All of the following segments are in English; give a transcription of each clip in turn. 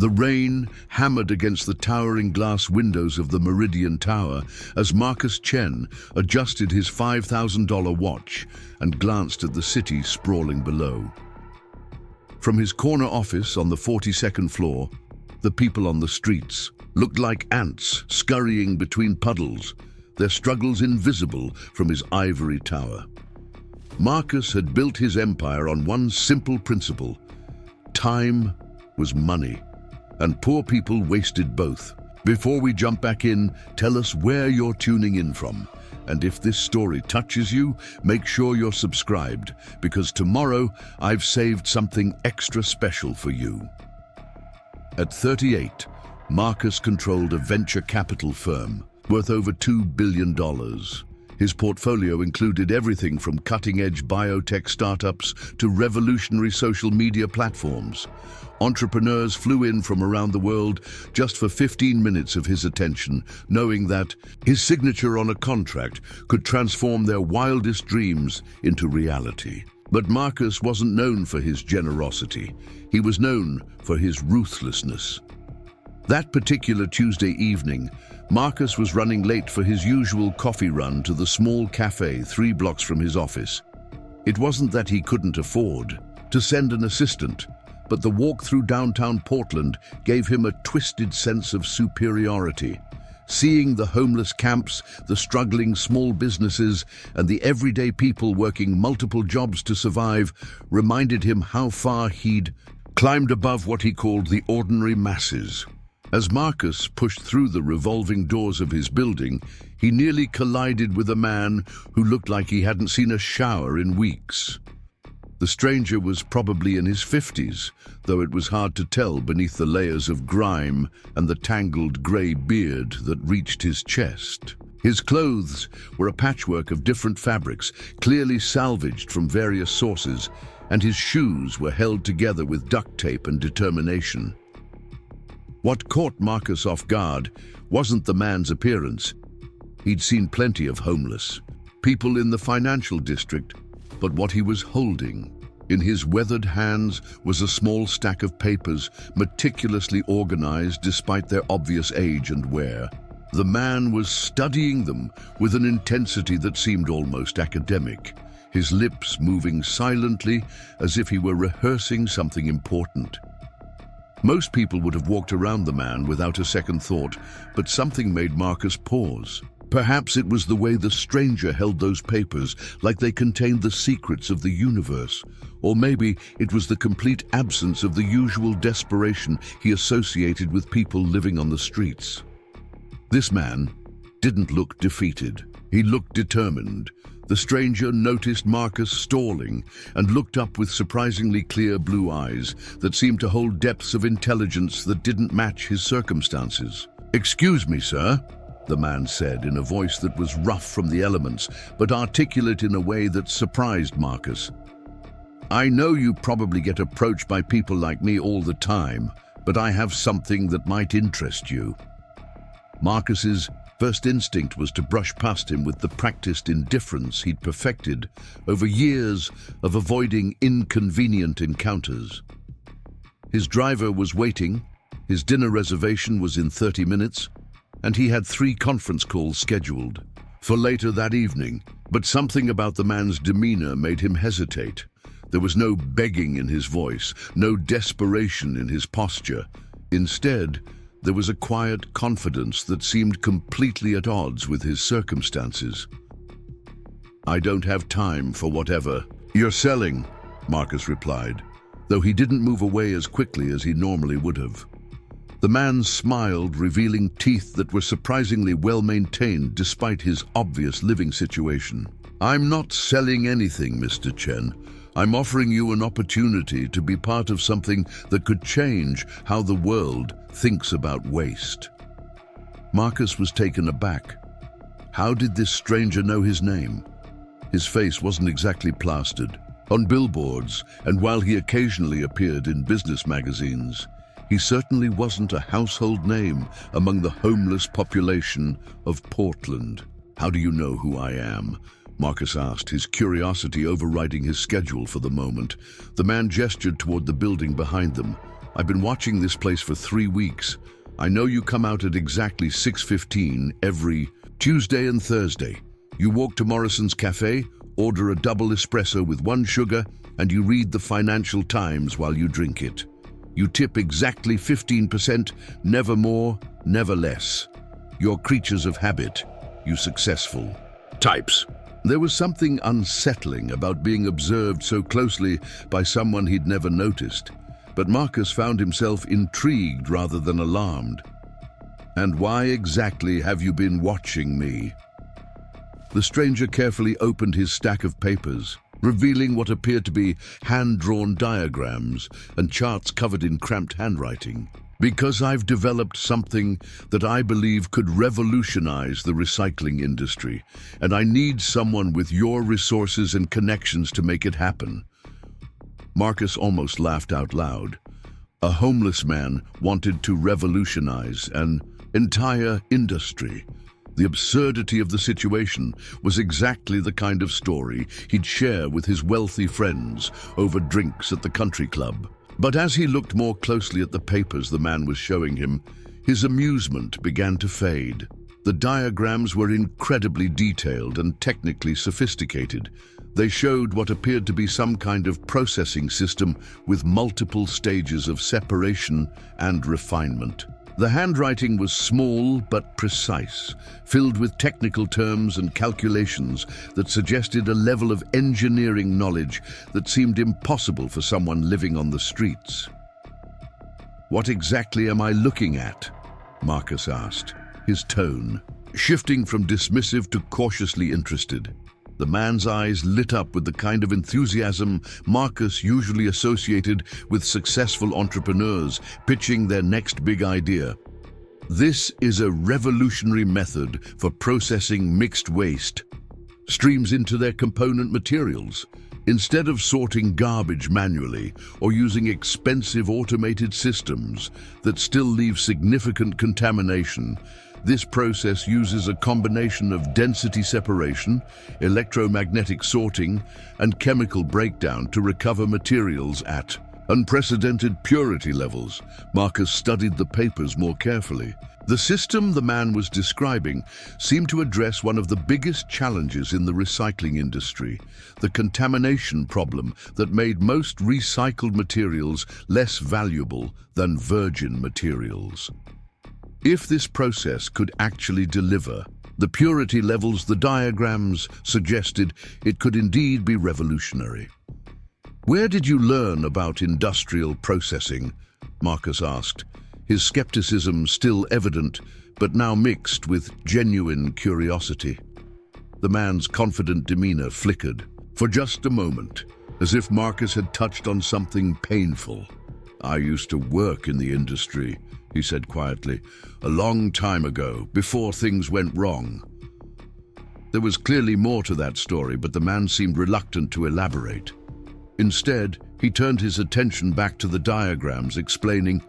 The rain hammered against the towering glass windows of the Meridian Tower as Marcus Chen adjusted his $5,000 watch and glanced at the city sprawling below. From his corner office on the 42nd floor, the people on the streets looked like ants scurrying between puddles, their struggles invisible from his ivory tower. Marcus had built his empire on one simple principle: time was money, and poor people wasted both. Before we jump back in, tell us where you're tuning in from. And if this story touches you, make sure you're subscribed, because tomorrow I've saved something extra special for you. At 38, Marcus controlled a venture capital firm worth over $2 billion. His portfolio included everything from cutting-edge biotech startups to revolutionary social media platforms. Entrepreneurs flew in from around the world just for 15 minutes of his attention, knowing that his signature on a contract could transform their wildest dreams into reality. But Marcus wasn't known for his generosity. He was known for his ruthlessness. That particular Tuesday evening, Marcus was running late for his usual coffee run to the small café 3 blocks from his office. It wasn't that he couldn't afford to send an assistant, but the walk through downtown Portland gave him a twisted sense of superiority. Seeing the homeless camps, the struggling small businesses, and the everyday people working multiple jobs to survive reminded him how far he'd climbed above what he called the ordinary masses. As Marcus pushed through the revolving doors of his building, he nearly collided with a man who looked like he hadn't seen a shower in weeks. The stranger was probably in his 50s, though it was hard to tell beneath the layers of grime and the tangled grey beard that reached his chest. His clothes were a patchwork of different fabrics, clearly salvaged from various sources, and his shoes were held together with duct tape and determination. What caught Marcus off guard wasn't the man's appearance. He'd seen plenty of homeless people in the financial district, but what he was holding in his weathered hands was a small stack of papers, meticulously organized despite their obvious age and wear. The man was studying them with an intensity that seemed almost academic, his lips moving silently as if he were rehearsing something important. Most people would have walked around the man without a second thought, but something made Marcus pause. Perhaps it was the way the stranger held those papers, like they contained the secrets of the universe. Or maybe it was the complete absence of the usual desperation he associated with people living on the streets. This man didn't look defeated. He looked determined. The stranger noticed Marcus stalling and looked up with surprisingly clear blue eyes that seemed to hold depths of intelligence that didn't match his circumstances. "Excuse me, sir," the man said in a voice that was rough from the elements, but articulate in a way that surprised Marcus. "I know you probably get approached by people like me all the time, but I have something that might interest you." Marcus's first instinct was to brush past him with the practiced indifference he'd perfected over years of avoiding inconvenient encounters. His driver was waiting, his dinner reservation was in 30 minutes, and he had 3 conference calls scheduled for later that evening. But something about the man's demeanor made him hesitate. There was no begging in his voice, no desperation in his posture. Instead, there was a quiet confidence that seemed completely at odds with his circumstances. "I don't have time for whatever you're selling," Marcus replied, though he didn't move away as quickly as he normally would have. The man smiled, revealing teeth that were surprisingly well-maintained despite his obvious living situation. "I'm not selling anything, Mr. Chen. I'm offering you an opportunity to be part of something that could change how the world thinks about waste." Marcus was taken aback. How did this stranger know his name? His face wasn't exactly plastered. On billboards, and while he occasionally appeared in business magazines, he certainly wasn't a household name among the homeless population of Portland. "How do you know who I am?" Marcus asked, his curiosity overriding his schedule for the moment. The man gestured toward the building behind them, I've been watching this place for 3 weeks. I know you come out at exactly 6:15 every Tuesday and Thursday. You walk to Morrison's Cafe, order a double espresso with 1 sugar, and you read the Financial Times while you drink it. You tip exactly 15%, never more, never less. You're creatures of habit, you successful types. There was something unsettling about being observed so closely by someone he'd never noticed, but Marcus found himself intrigued rather than alarmed. "And why exactly have you been watching me?" The stranger carefully opened his stack of papers, revealing what appeared to be hand-drawn diagrams and charts covered in cramped handwriting. "Because I've developed something that I believe could revolutionize the recycling industry, and I need someone with your resources and connections to make it happen." Marcus almost laughed out loud. A homeless man wanted to revolutionize an entire industry. The absurdity of the situation was exactly the kind of story he'd share with his wealthy friends over drinks at the country club. But as he looked more closely at the papers the man was showing him, his amusement began to fade. The diagrams were incredibly detailed and technically sophisticated. They showed what appeared to be some kind of processing system with multiple stages of separation and refinement. The handwriting was small but precise, filled with technical terms and calculations that suggested a level of engineering knowledge that seemed impossible for someone living on the streets. "What exactly am I looking at?" Marcus asked, his tone shifting from dismissive to cautiously interested. The man's eyes lit up with the kind of enthusiasm Marcus usually associated with successful entrepreneurs pitching their next big idea. "This is a revolutionary method for processing mixed waste. Streams into their component materials. Instead of sorting garbage manually or using expensive automated systems that still leave significant contamination, this process uses a combination of density separation, electromagnetic sorting, and chemical breakdown to recover materials at unprecedented purity levels." Marcus studied the papers more carefully. The system the man was describing seemed to address one of the biggest challenges in the recycling industry, the contamination problem that made most recycled materials less valuable than virgin materials. If this process could actually deliver the purity levels the diagrams suggested, it could indeed be revolutionary. "Where did you learn about industrial processing?" Marcus asked, his skepticism still evident, but now mixed with genuine curiosity. The man's confident demeanor flickered for just a moment, as if Marcus had touched on something painful. "I used to work in the industry," he said quietly, "a long time ago, before things went wrong." There was clearly more to that story, but the man seemed reluctant to elaborate. Instead, he turned his attention back to the diagrams, explaining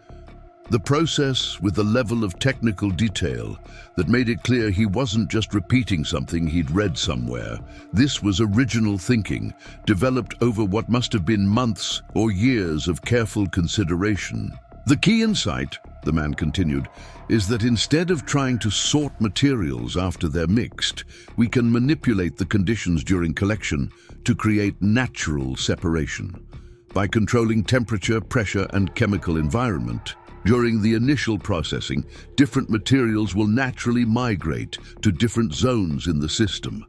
the process with a level of technical detail that made it clear he wasn't just repeating something he'd read somewhere. This was original thinking, developed over what must have been months or years of careful consideration. "The key insight," the man continued, "is that instead of trying to sort materials after they're mixed, we can manipulate the conditions during collection to create natural separation. By controlling temperature, pressure, and chemical environment, during the initial processing, different materials will naturally migrate to different zones in the system.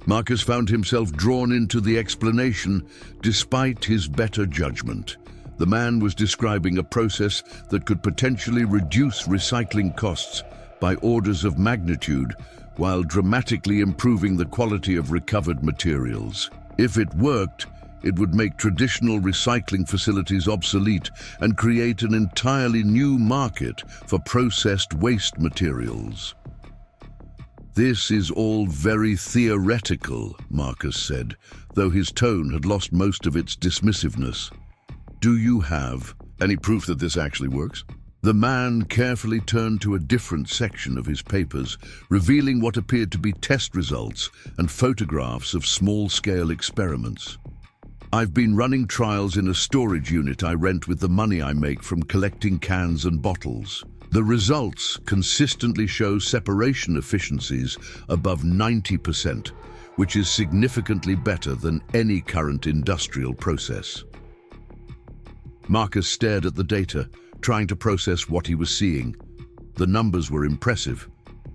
Marcus found himself drawn into the explanation despite his better judgment. The man was describing a process that could potentially reduce recycling costs by orders of magnitude while dramatically improving the quality of recovered materials. If it worked, it would make traditional recycling facilities obsolete and create an entirely new market for processed waste materials. "This is all very theoretical," Marcus said, though his tone had lost most of its dismissiveness. "Do you have any proof that this actually works?" The man carefully turned to a different section of his papers, revealing what appeared to be test results and photographs of small-scale experiments. I've been running trials in a storage unit I rent with the money I make from collecting cans and bottles. The results consistently show separation efficiencies above 90%, which is significantly better than any current industrial process. Marcus stared at the data, trying to process what he was seeing. The numbers were impressive,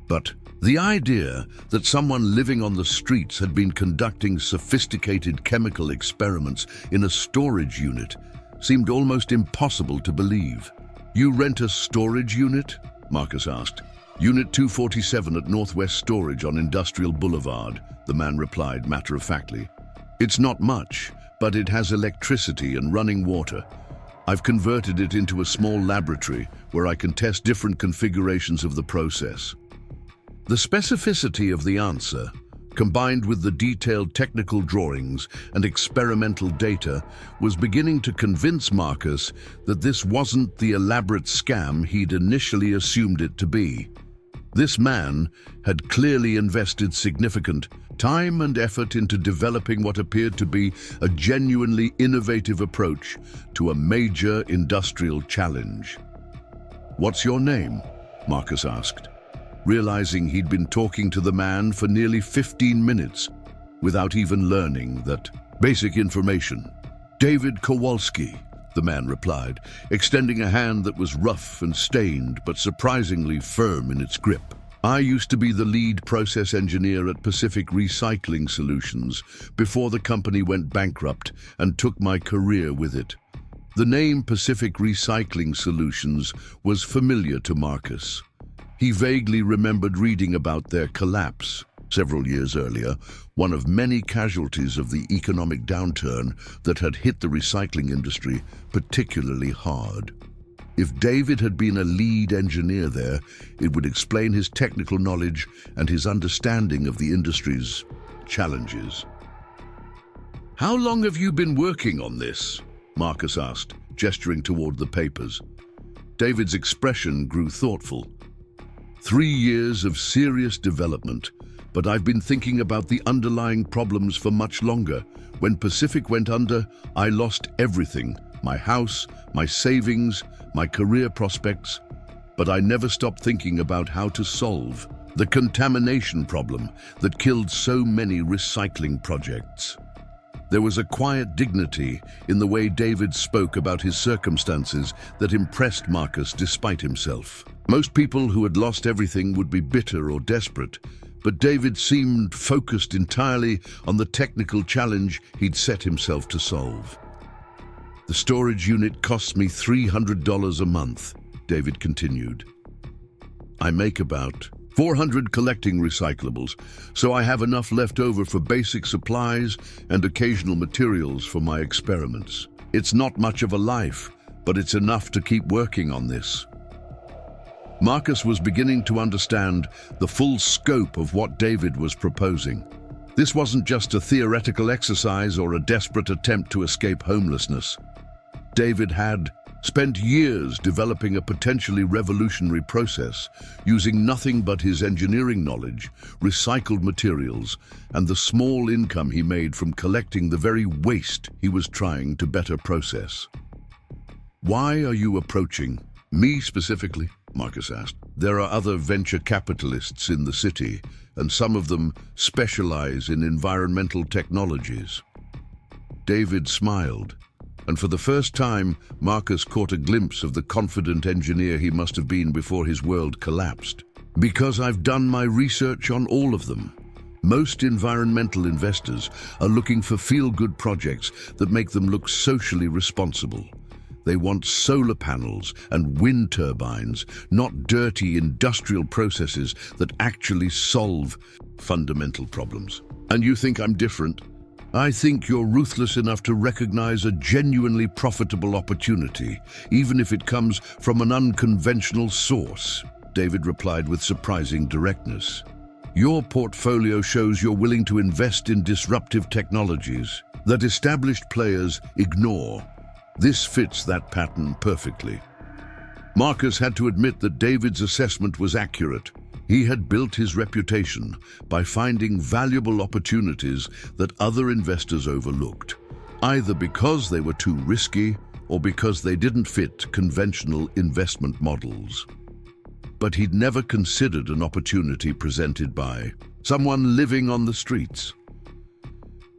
but the idea that someone living on the streets had been conducting sophisticated chemical experiments in a storage unit seemed almost impossible to believe. "You rent a storage unit?" Marcus asked. "Unit 247 at Northwest Storage on Industrial Boulevard," the man replied matter-of-factly. "It's not much, but it has electricity and running water. I've converted it into a small laboratory where I can test different configurations of the process." The specificity of the answer, combined with the detailed technical drawings and experimental data, was beginning to convince Marcus that this wasn't the elaborate scam he'd initially assumed it to be. This man had clearly invested significant time and effort into developing what appeared to be a genuinely innovative approach to a major industrial challenge. "What's your name?" Marcus asked, realizing he'd been talking to the man for nearly 15 minutes without even learning that basic information. "David Kowalski," the man replied, extending a hand that was rough and stained but surprisingly firm in its grip. "I used to be the lead process engineer at Pacific Recycling Solutions before the company went bankrupt and took my career with it." The name Pacific Recycling Solutions was familiar to Marcus. He vaguely remembered reading about their collapse several years earlier, one of many casualties of the economic downturn that had hit the recycling industry particularly hard. If David had been a lead engineer there, it would explain his technical knowledge and his understanding of the industry's challenges. "How long have you been working on this?" Marcus asked, gesturing toward the papers. David's expression grew thoughtful. 3 years of serious development, but I've been thinking about the underlying problems for much longer. When Pacific went under, I lost everything, my house, my savings, my career prospects, but I never stopped thinking about how to solve the contamination problem that killed so many recycling projects. There was a quiet dignity in the way David spoke about his circumstances that impressed Marcus despite himself. Most people who had lost everything would be bitter or desperate, but David seemed focused entirely on the technical challenge he'd set himself to solve. "The storage unit costs me $300 a month," David continued. "I make about 400 collecting recyclables, so I have enough left over for basic supplies and occasional materials for my experiments. It's not much of a life, but it's enough to keep working on this." Marcus was beginning to understand the full scope of what David was proposing. This wasn't just a theoretical exercise or a desperate attempt to escape homelessness. David had spent years developing a potentially revolutionary process, using nothing but his engineering knowledge, recycled materials, and the small income he made from collecting the very waste he was trying to better process. "Why are you approaching me specifically?" Marcus asked. "There are other venture capitalists in the city, and some of them specialize in environmental technologies." David smiled, and for the first time, Marcus caught a glimpse of the confident engineer he must have been before his world collapsed. "Because I've done my research on all of them. Most environmental investors are looking for feel-good projects that make them look socially responsible. They want solar panels and wind turbines, not dirty industrial processes that actually solve fundamental problems. And you think I'm different? I think you're ruthless enough to recognize a genuinely profitable opportunity, even if it comes from an unconventional source," David replied with surprising directness. "Your portfolio shows you're willing to invest in disruptive technologies that established players ignore. This fits that pattern perfectly." Marcus had to admit that David's assessment was accurate. He had built his reputation by finding valuable opportunities that other investors overlooked. either because they were too risky or because they didn't fit conventional investment models. But he'd never considered an opportunity presented by someone living on the streets.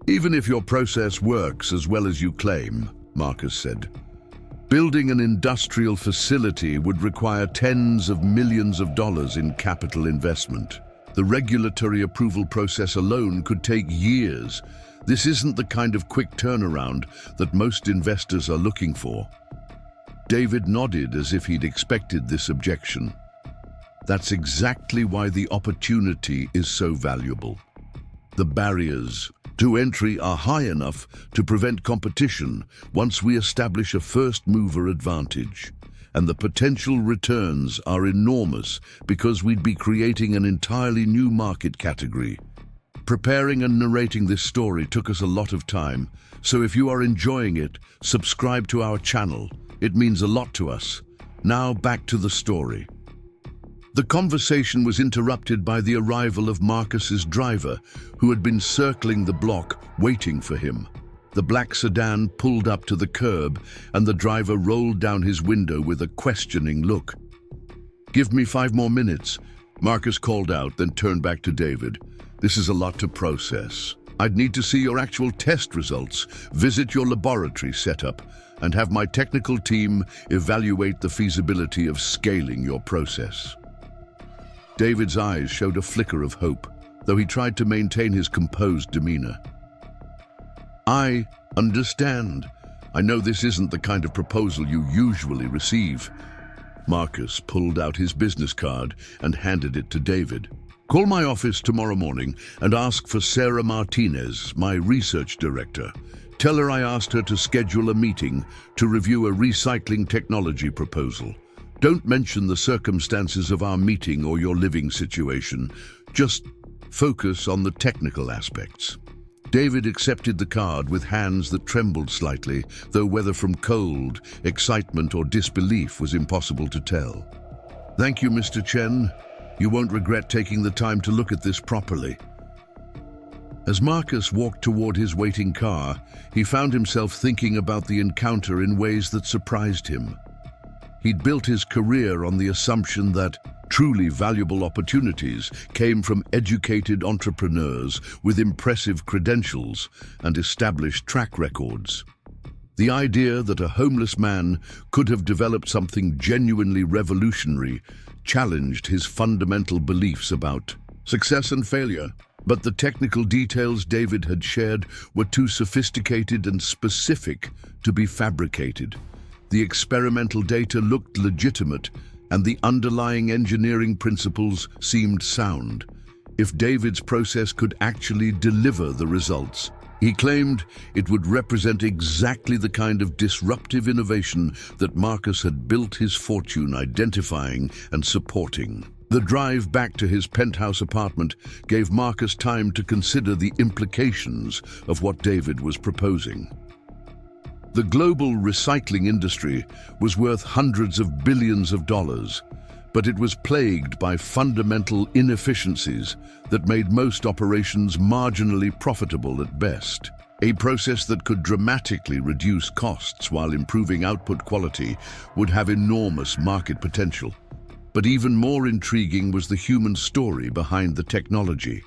"Even if your process works as well as you claim," Marcus said, "building an industrial facility would require tens of millions of dollars in capital investment. The regulatory approval process alone could take years. This isn't the kind of quick turnaround that most investors are looking for." David nodded as if he'd expected this objection. That's exactly why the opportunity is so valuable. The barriers to entry are high enough to prevent competition once we establish a first-mover advantage, and the potential returns are enormous because we'd be creating an entirely new market category. Preparing and narrating this story took us a lot of time, so if you are enjoying it, subscribe to our channel. It means a lot to us. Now back to the story. The conversation was interrupted by the arrival of Marcus's driver, who had been circling the block, waiting for him. The black sedan pulled up to the curb, and the driver rolled down his window with a questioning look. "Give me 5 more minutes," Marcus called out, then turned back to David. "This is a lot to process. I'd need to see your actual test results, visit your laboratory setup, and have my technical team evaluate the feasibility of scaling your process." David's eyes showed a flicker of hope, though he tried to maintain his composed demeanor. "I understand. I know this isn't the kind of proposal you usually receive." Marcus pulled out his business card and handed it to David. "Call my office tomorrow morning and ask for Sarah Martinez, my research director. Tell her I asked her to schedule a meeting to review a recycling technology proposal. Don't mention the circumstances of our meeting or your living situation. Just focus on the technical aspects." David accepted the card with hands that trembled slightly, though whether from cold, excitement, or disbelief was impossible to tell. "Thank you, Mr. Chen. You won't regret taking the time to look at this properly." As Marcus walked toward his waiting car, he found himself thinking about the encounter in ways that surprised him. He'd built his career on the assumption that truly valuable opportunities came from educated entrepreneurs with impressive credentials and established track records. The idea that a homeless man could have developed something genuinely revolutionary challenged his fundamental beliefs about success and failure. But the technical details David had shared were too sophisticated and specific to be fabricated. The experimental data looked legitimate, and the underlying engineering principles seemed sound. If David's process could actually deliver the results, he claimed it would represent exactly the kind of disruptive innovation that Marcus had built his fortune identifying and supporting. The drive back to his penthouse apartment gave Marcus time to consider the implications of what David was proposing. The global recycling industry was worth hundreds of billions of dollars, but it was plagued by fundamental inefficiencies that made most operations marginally profitable at best. A process that could dramatically reduce costs while improving output quality would have enormous market potential. But even more intriguing was the human story behind the technology.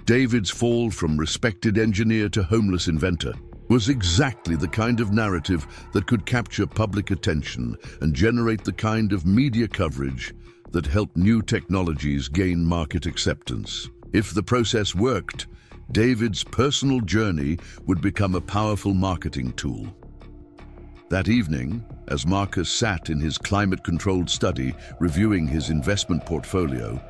David's fall from respected engineer to homeless inventor was exactly the kind of narrative that could capture public attention and generate the kind of media coverage that helped new technologies gain market acceptance. If the process worked, David's personal journey would become a powerful marketing tool. That evening, as Marcus sat in his climate-controlled study reviewing his investment portfolio,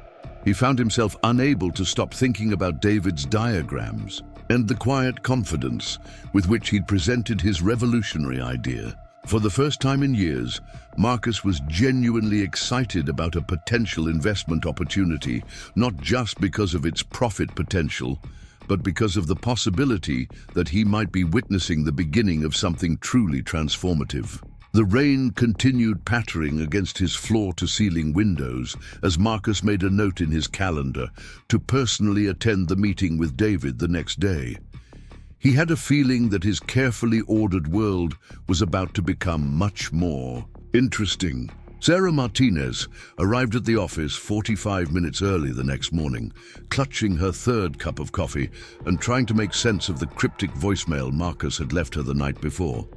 he found himself unable to stop thinking about David's diagrams and the quiet confidence with which he'd presented his revolutionary idea. For the first time in years, Marcus was genuinely excited about a potential investment opportunity, not just because of its profit potential, but because of the possibility that he might be witnessing the beginning of something truly transformative. The rain continued pattering against his floor-to-ceiling windows as Marcus made a note in his calendar to personally attend the meeting with David the next day. He had a feeling that his carefully ordered world was about to become much more interesting. Sarah Martinez arrived at the office 45 minutes early the next morning, clutching her third cup of coffee and trying to make sense of the cryptic voicemail Marcus had left her the night before.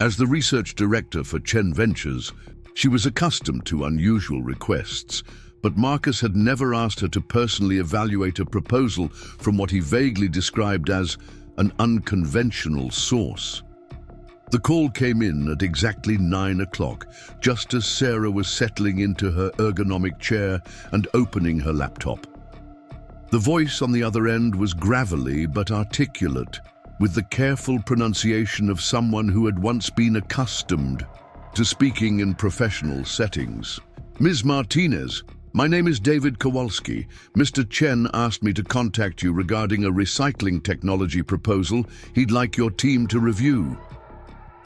As the research director for Chen Ventures, she was accustomed to unusual requests, but Marcus had never asked her to personally evaluate a proposal from what he vaguely described as an unconventional source. The call came in at exactly 9 o'clock, just as Sarah was settling into her ergonomic chair and opening her laptop. The voice on the other end was gravelly but articulate, with the careful pronunciation of someone who had once been accustomed to speaking in professional settings. "Ms. Martinez, my name is David Kowalski. Mr. Chen asked me to contact you regarding a recycling technology proposal he'd like your team to review."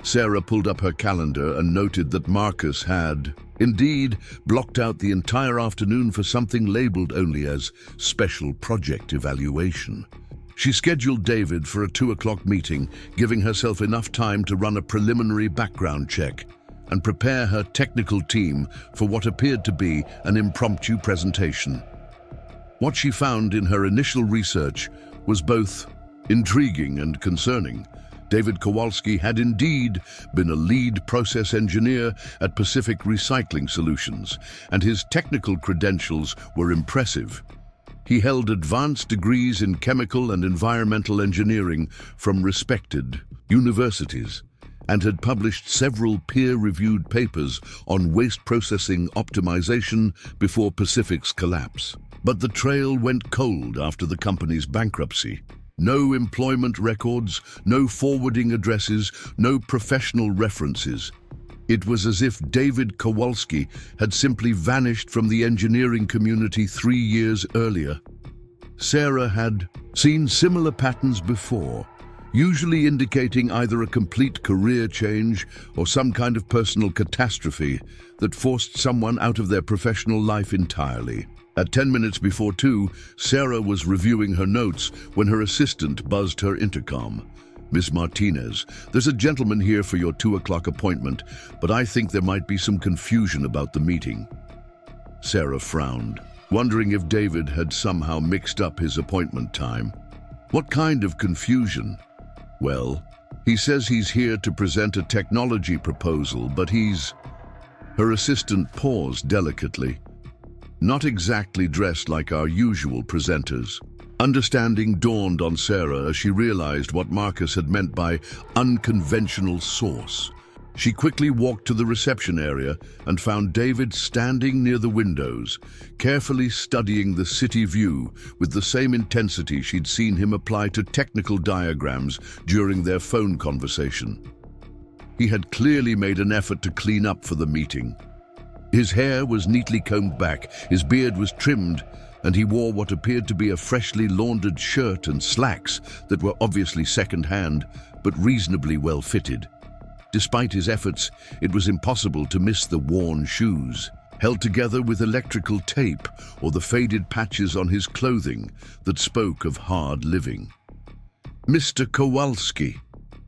Sarah pulled up her calendar and noted that Marcus had, indeed, blocked out the entire afternoon for something labeled only as special project evaluation. She scheduled David for a 2 o'clock meeting, giving herself enough time to run a preliminary background check and prepare her technical team for what appeared to be an impromptu presentation. What she found in her initial research was both intriguing and concerning. David Kowalski had indeed been a lead process engineer at Pacific Recycling Solutions, and his technical credentials were impressive. He held advanced degrees in chemical and environmental engineering from respected universities and had published several peer-reviewed papers on waste processing optimization before Pacific's collapse. But the trail went cold after the company's bankruptcy. No employment records, no forwarding addresses, no professional references. It was as if David Kowalski had simply vanished from the engineering community 3 years earlier. Sarah had seen similar patterns before, usually indicating either a complete career change or some kind of personal catastrophe that forced someone out of their professional life entirely. At 10 minutes before 2, Sarah was reviewing her notes when her assistant buzzed her intercom. "Miss Martinez, there's a gentleman here for your 2 o'clock appointment, but I think there might be some confusion about the meeting." Sarah frowned, wondering if David had somehow mixed up his appointment time. What kind of confusion? "Well, he says he's here to present a technology proposal, but he's..." Her assistant paused delicately. "Not exactly dressed like our usual presenters." Understanding dawned on Sarah as she realized what Marcus had meant by unconventional source. She quickly walked to the reception area and found David standing near the windows, carefully studying the city view with the same intensity she'd seen him apply to technical diagrams during their phone conversation. He had clearly made an effort to clean up for the meeting. His hair was neatly combed back, his beard was trimmed, and he wore what appeared to be a freshly laundered shirt and slacks that were obviously second-hand, but reasonably well-fitted. Despite his efforts, it was impossible to miss the worn shoes, held together with electrical tape, or the faded patches on his clothing that spoke of hard living. "Mr. Kowalski,"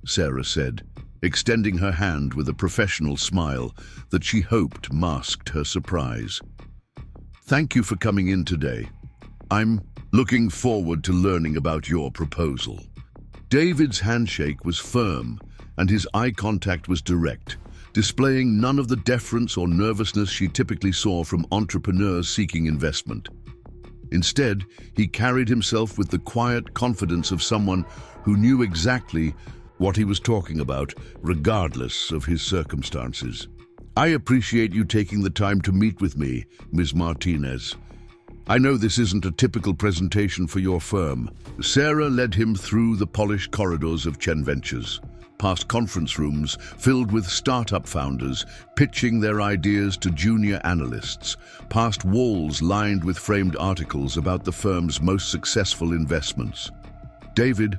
Sarah said, extending her hand with a professional smile that she hoped masked her surprise. "Thank you for coming in today. I'm looking forward to learning about your proposal." David's handshake was firm, and his eye contact was direct, displaying none of the deference or nervousness she typically saw from entrepreneurs seeking investment. Instead, he carried himself with the quiet confidence of someone who knew exactly what he was talking about, regardless of his circumstances. "I appreciate you taking the time to meet with me, Ms. Martinez. I know this isn't a typical presentation for your firm." Sarah led him through the polished corridors of Chen Ventures, past conference rooms filled with startup founders pitching their ideas to junior analysts, past walls lined with framed articles about the firm's most successful investments. David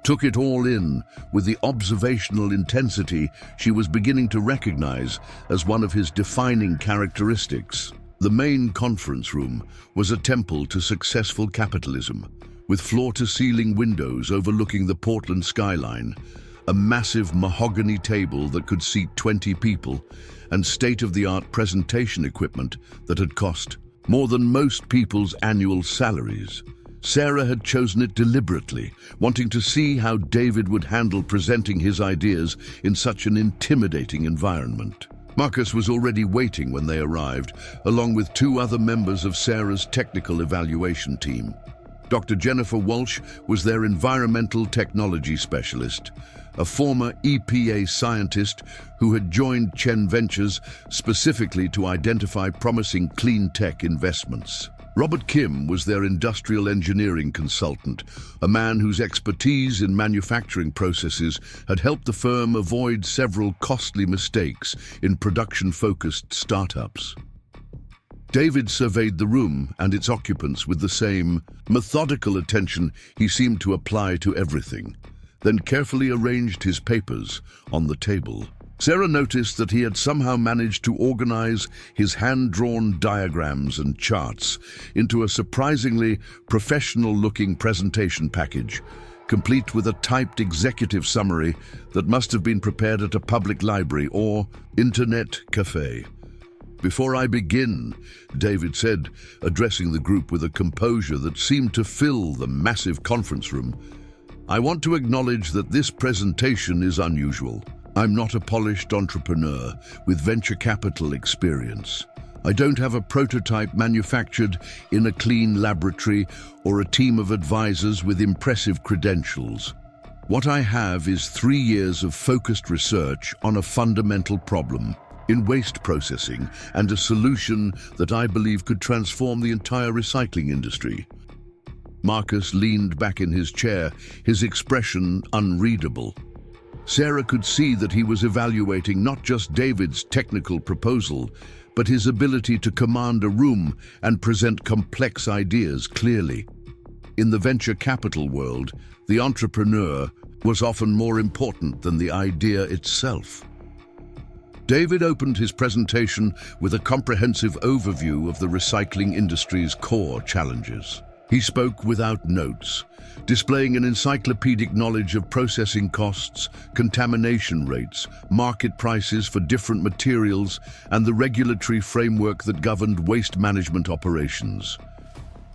took it all in with the observational intensity she was beginning to recognize as one of his defining characteristics. The main conference room was a temple to successful capitalism, with floor-to-ceiling windows overlooking the Portland skyline, a massive mahogany table that could seat 20 people, and state-of-the-art presentation equipment that had cost more than most people's annual salaries. Sarah had chosen it deliberately, wanting to see how David would handle presenting his ideas in such an intimidating environment. Marcus was already waiting when they arrived, along with two other members of Sarah's technical evaluation team. Dr. Jennifer Walsh was their environmental technology specialist, a former EPA scientist who had joined Chen Ventures specifically to identify promising clean tech investments. Robert Kim was their industrial engineering consultant, a man whose expertise in manufacturing processes had helped the firm avoid several costly mistakes in production-focused startups. David surveyed the room and its occupants with the same methodical attention he seemed to apply to everything, then carefully arranged his papers on the table. Sarah noticed that he had somehow managed to organize his hand-drawn diagrams and charts into a surprisingly professional-looking presentation package, complete with a typed executive summary that must have been prepared at a public library or internet café. "Before I begin," David said, addressing the group with a composure that seemed to fill the massive conference room, "I want to acknowledge that this presentation is unusual. I'm not a polished entrepreneur with venture capital experience. I don't have a prototype manufactured in a clean laboratory or a team of advisors with impressive credentials. What I have is 3 years of focused research on a fundamental problem in waste processing and a solution that I believe could transform the entire recycling industry." Marcus leaned back in his chair, his expression unreadable. Sarah could see that he was evaluating not just David's technical proposal, but his ability to command a room and present complex ideas clearly. In the venture capital world, the entrepreneur was often more important than the idea itself. David opened his presentation with a comprehensive overview of the recycling industry's core challenges. He spoke without notes, displaying an encyclopedic knowledge of processing costs, contamination rates, market prices for different materials, and the regulatory framework that governed waste management operations.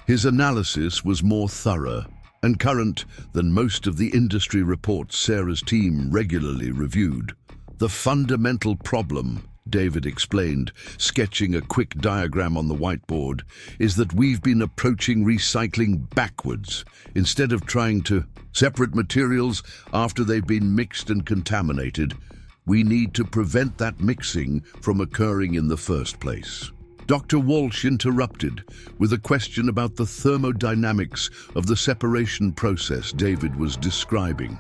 His analysis was more thorough and current than most of the industry reports Sarah's team regularly reviewed. "The fundamental problem," David explained, sketching a quick diagram on the whiteboard, "is that we've been approaching recycling backwards, instead of trying to separate materials after they've been mixed and contaminated. We need to prevent that mixing from occurring in the first place." Dr. Walsh interrupted with a question about the thermodynamics of the separation process David was describing.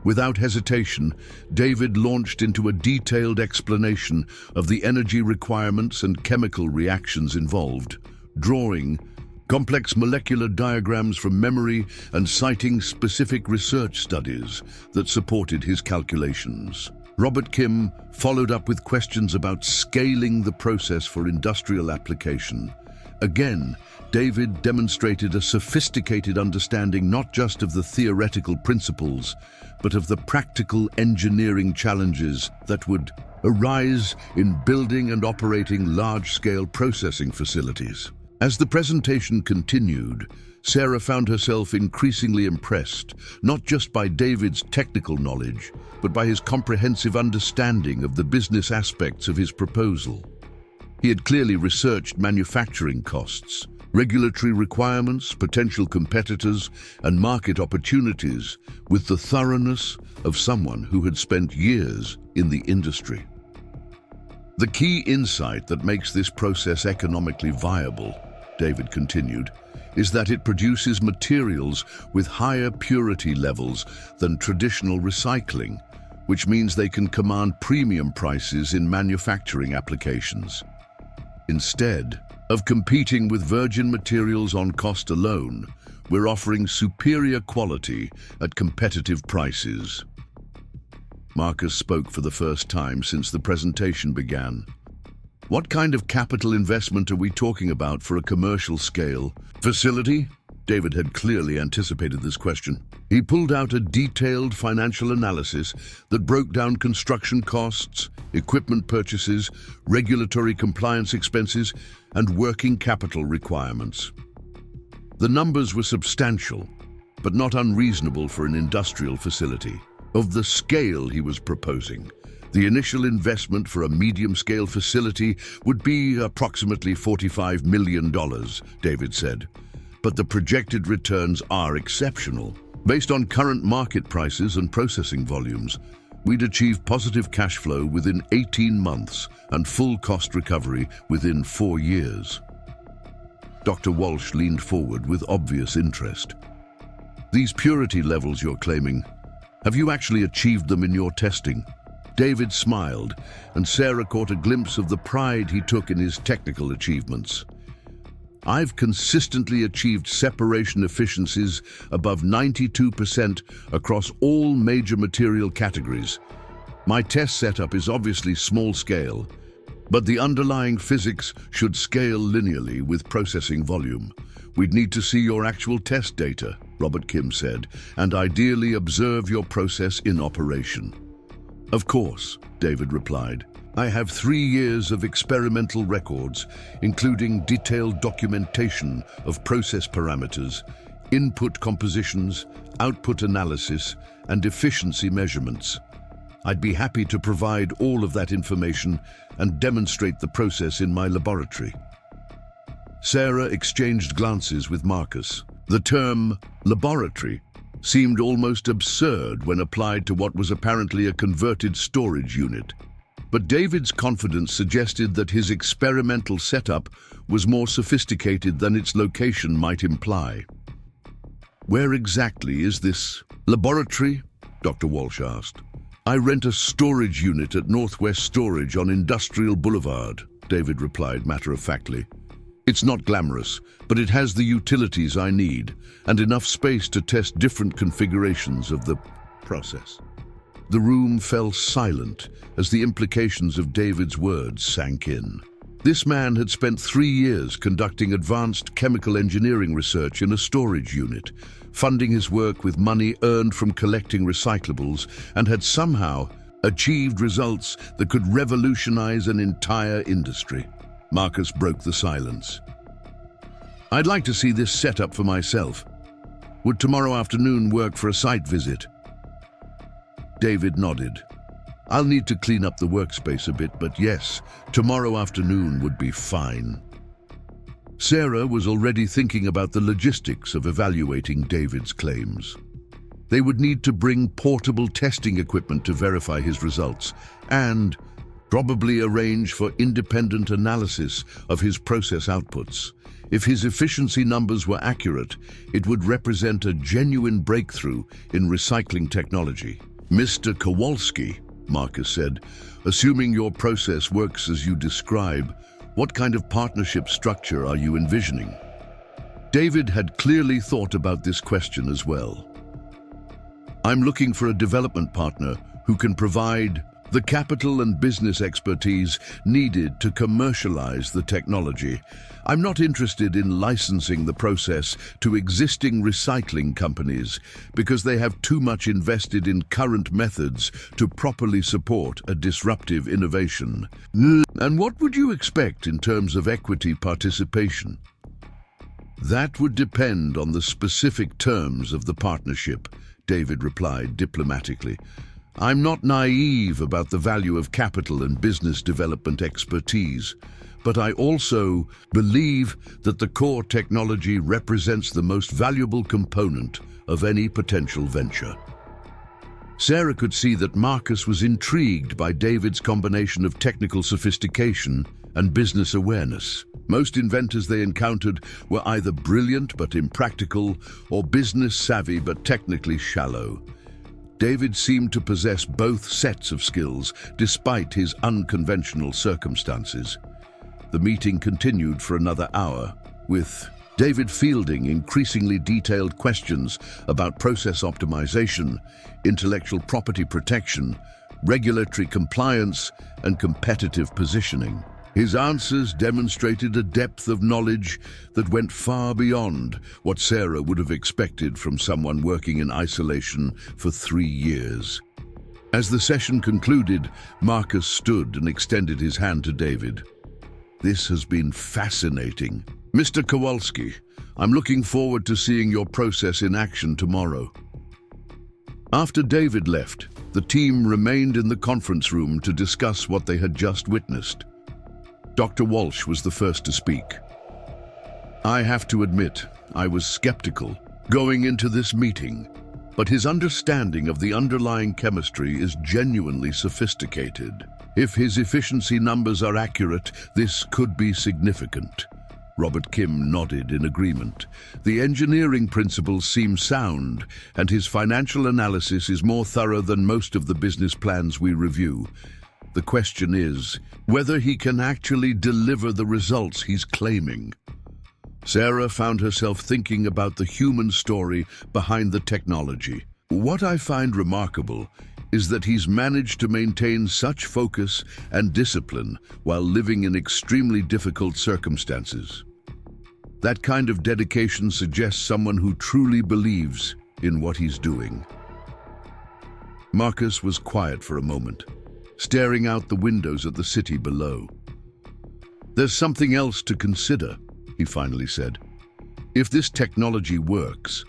Without hesitation, David launched into a detailed explanation of the energy requirements and chemical reactions involved, drawing complex molecular diagrams from memory and citing specific research studies that supported his calculations. Robert Kim followed up with questions about scaling the process for industrial application. Again, David demonstrated a sophisticated understanding not just of the theoretical principles, but of the practical engineering challenges that would arise in building and operating large-scale processing facilities. As the presentation continued, Sarah found herself increasingly impressed, not just by David's technical knowledge, but by his comprehensive understanding of the business aspects of his proposal. He had clearly researched manufacturing costs, regulatory requirements, potential competitors, and market opportunities with the thoroughness of someone who had spent years in the industry. "The key insight that makes this process economically viable," David continued, "is that it produces materials with higher purity levels than traditional recycling, which means they can command premium prices in manufacturing applications. Instead of competing with virgin materials on cost alone, we're offering superior quality at competitive prices." Marcus spoke for the first time since the presentation began. "What kind of capital investment are we talking about for a commercial scale facility?" David had clearly anticipated this question. He pulled out a detailed financial analysis that broke down construction costs, equipment purchases, regulatory compliance expenses, and working capital requirements. The numbers were substantial, but not unreasonable for an industrial facility. Of the scale he was proposing, the initial investment for a medium-scale facility would be approximately $45 million, David said. But the projected returns are exceptional. Based on current market prices and processing volumes, we'd achieve positive cash flow within 18 months and full cost recovery within 4 years. Dr. Walsh leaned forward with obvious interest. These purity levels you're claiming, have you actually achieved them in your testing? David smiled, and Sarah caught a glimpse of the pride he took in his technical achievements. I've consistently achieved separation efficiencies above 92% across all major material categories. My test setup is obviously small scale, but the underlying physics should scale linearly with processing volume. We'd need to see your actual test data, Robert Kim said, and ideally observe your process in operation. Of course, David replied. I have 3 years of experimental records, including detailed documentation of process parameters, input compositions, output analysis, and efficiency measurements. I'd be happy to provide all of that information and demonstrate the process in my laboratory. Sarah exchanged glances with Marcus. The term laboratory seemed almost absurd when applied to what was apparently a converted storage unit. But David's confidence suggested that his experimental setup was more sophisticated than its location might imply. Where exactly is this laboratory? Dr. Walsh asked. I rent a storage unit at Northwest Storage on Industrial Boulevard, David replied matter-of-factly. It's not glamorous, but it has the utilities I need and enough space to test different configurations of the process. The room fell silent as the implications of David's words sank in. This man had spent 3 years conducting advanced chemical engineering research in a storage unit, funding his work with money earned from collecting recyclables, and had somehow achieved results that could revolutionize an entire industry. Marcus broke the silence. I'd like to see this set up for myself. Would tomorrow afternoon work for a site visit? David nodded. I'll need to clean up the workspace a bit, but yes, tomorrow afternoon would be fine. Sarah was already thinking about the logistics of evaluating David's claims. They would need to bring portable testing equipment to verify his results, and probably arrange for independent analysis of his process outputs. If his efficiency numbers were accurate, it would represent a genuine breakthrough in recycling technology. Mr. Kowalski, Marcus said, assuming your process works as you describe, what kind of partnership structure are you envisioning? David had clearly thought about this question as well. I'm looking for a development partner who can provide the capital and business expertise needed to commercialize the technology. I'm not interested in licensing the process to existing recycling companies because they have too much invested in current methods to properly support a disruptive innovation. And what would you expect in terms of equity participation? That would depend on the specific terms of the partnership, David replied diplomatically. I'm not naive about the value of capital and business development expertise, but I also believe that the core technology represents the most valuable component of any potential venture. Sarah could see that Marcus was intrigued by David's combination of technical sophistication and business awareness. Most inventors they encountered were either brilliant but impractical, or business savvy but technically shallow. David seemed to possess both sets of skills, despite his unconventional circumstances. The meeting continued for another hour, with David fielding increasingly detailed questions about process optimization, intellectual property protection, regulatory compliance, and competitive positioning. His answers demonstrated a depth of knowledge that went far beyond what Sarah would have expected from someone working in isolation for 3 years. As the session concluded, Marcus stood and extended his hand to David. "This has been fascinating. Mr. Kowalski, I'm looking forward to seeing your process in action tomorrow." After David left, the team remained in the conference room to discuss what they had just witnessed. Dr. Walsh was the first to speak. "I have to admit, I was skeptical going into this meeting, but his understanding of the underlying chemistry is genuinely sophisticated. If his efficiency numbers are accurate, this could be significant." Robert Kim nodded in agreement. "The engineering principles seem sound, and his financial analysis is more thorough than most of the business plans we review. The question is whether he can actually deliver the results he's claiming." Sarah found herself thinking about the human story behind the technology. "What I find remarkable is that he's managed to maintain such focus and discipline while living in extremely difficult circumstances. That kind of dedication suggests someone who truly believes in what he's doing." Marcus was quiet for a moment, staring out the windows at the city below. "There's something else to consider," he finally said. "If this technology works,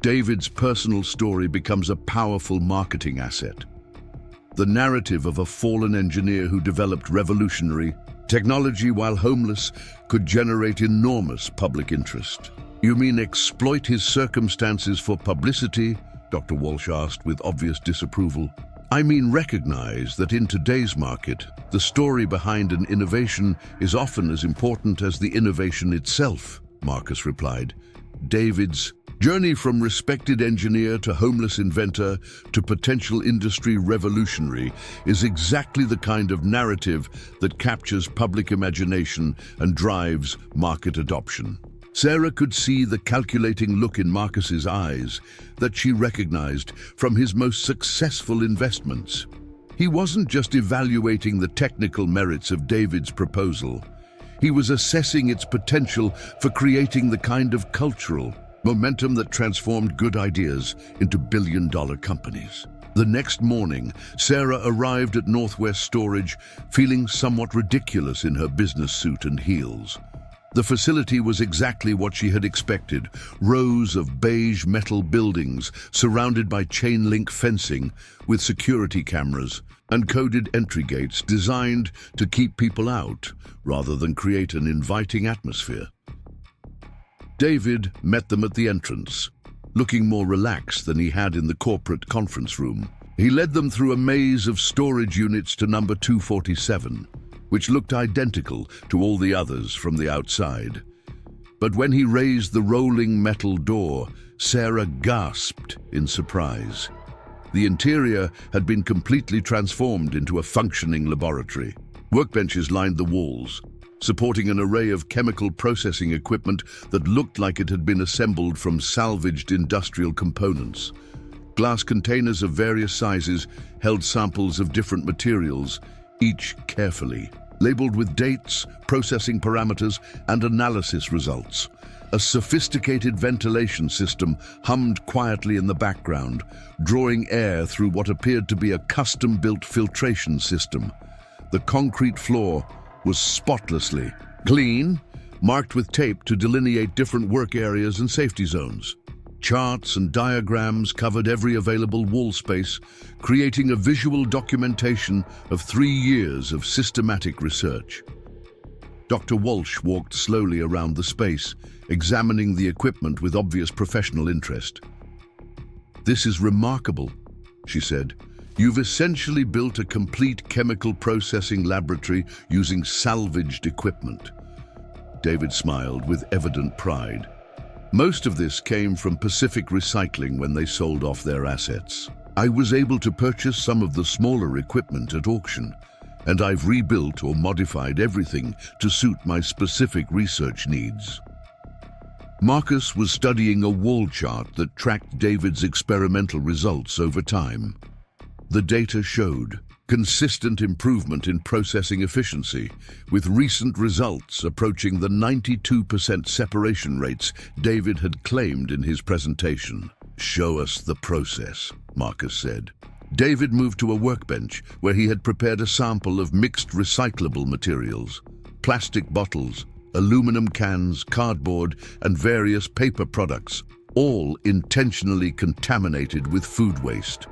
David's personal story becomes a powerful marketing asset. The narrative of a fallen engineer who developed revolutionary technology while homeless could generate enormous public interest." "You mean exploit his circumstances for publicity?" Dr. Walsh asked with obvious disapproval. "I mean recognize that in today's market, the story behind an innovation is often as important as the innovation itself," Marcus replied. "David's journey from respected engineer to homeless inventor to potential industry revolutionary is exactly the kind of narrative that captures public imagination and drives market adoption." Sarah could see the calculating look in Marcus's eyes that she recognized from his most successful investments. He wasn't just evaluating the technical merits of David's proposal. He was assessing its potential for creating the kind of cultural momentum that transformed good ideas into billion-dollar companies. The next morning, Sarah arrived at Northwest Storage feeling somewhat ridiculous in her business suit and heels. The facility was exactly what she had expected: rows of beige metal buildings surrounded by chain-link fencing with security cameras and coded entry gates designed to keep people out rather than create an inviting atmosphere. David met them at the entrance, looking more relaxed than he had in the corporate conference room. He led them through a maze of storage units to number 247, which looked identical to all the others from the outside. But when he raised the rolling metal door, Sarah gasped in surprise. The interior had been completely transformed into a functioning laboratory. Workbenches lined the walls, supporting an array of chemical processing equipment that looked like it had been assembled from salvaged industrial components. Glass containers of various sizes held samples of different materials, each carefully labeled with dates, processing parameters, and analysis results. A sophisticated ventilation system hummed quietly in the background, drawing air through what appeared to be a custom-built filtration system. The concrete floor was spotlessly clean, marked with tape to delineate different work areas and safety zones. Charts and diagrams covered every available wall space, creating a visual documentation of 3 years of systematic research. Dr. Walsh walked slowly around the space, examining the equipment with obvious professional interest. "This is remarkable," she said. "You've essentially built a complete chemical processing laboratory using salvaged equipment." David smiled with evident pride. "Most of this came from Pacific Recycling when they sold off their assets. I was able to purchase some of the smaller equipment at auction, and I've rebuilt or modified everything to suit my specific research needs." Marcus was studying a wall chart that tracked David's experimental results over time. The data showed consistent improvement in processing efficiency, with recent results approaching the 92% separation rates David had claimed in his presentation. "Show us the process," Marcus said. David moved to a workbench where he had prepared a sample of mixed recyclable materials: plastic bottles, aluminum cans, cardboard, and various paper products, all intentionally contaminated with food waste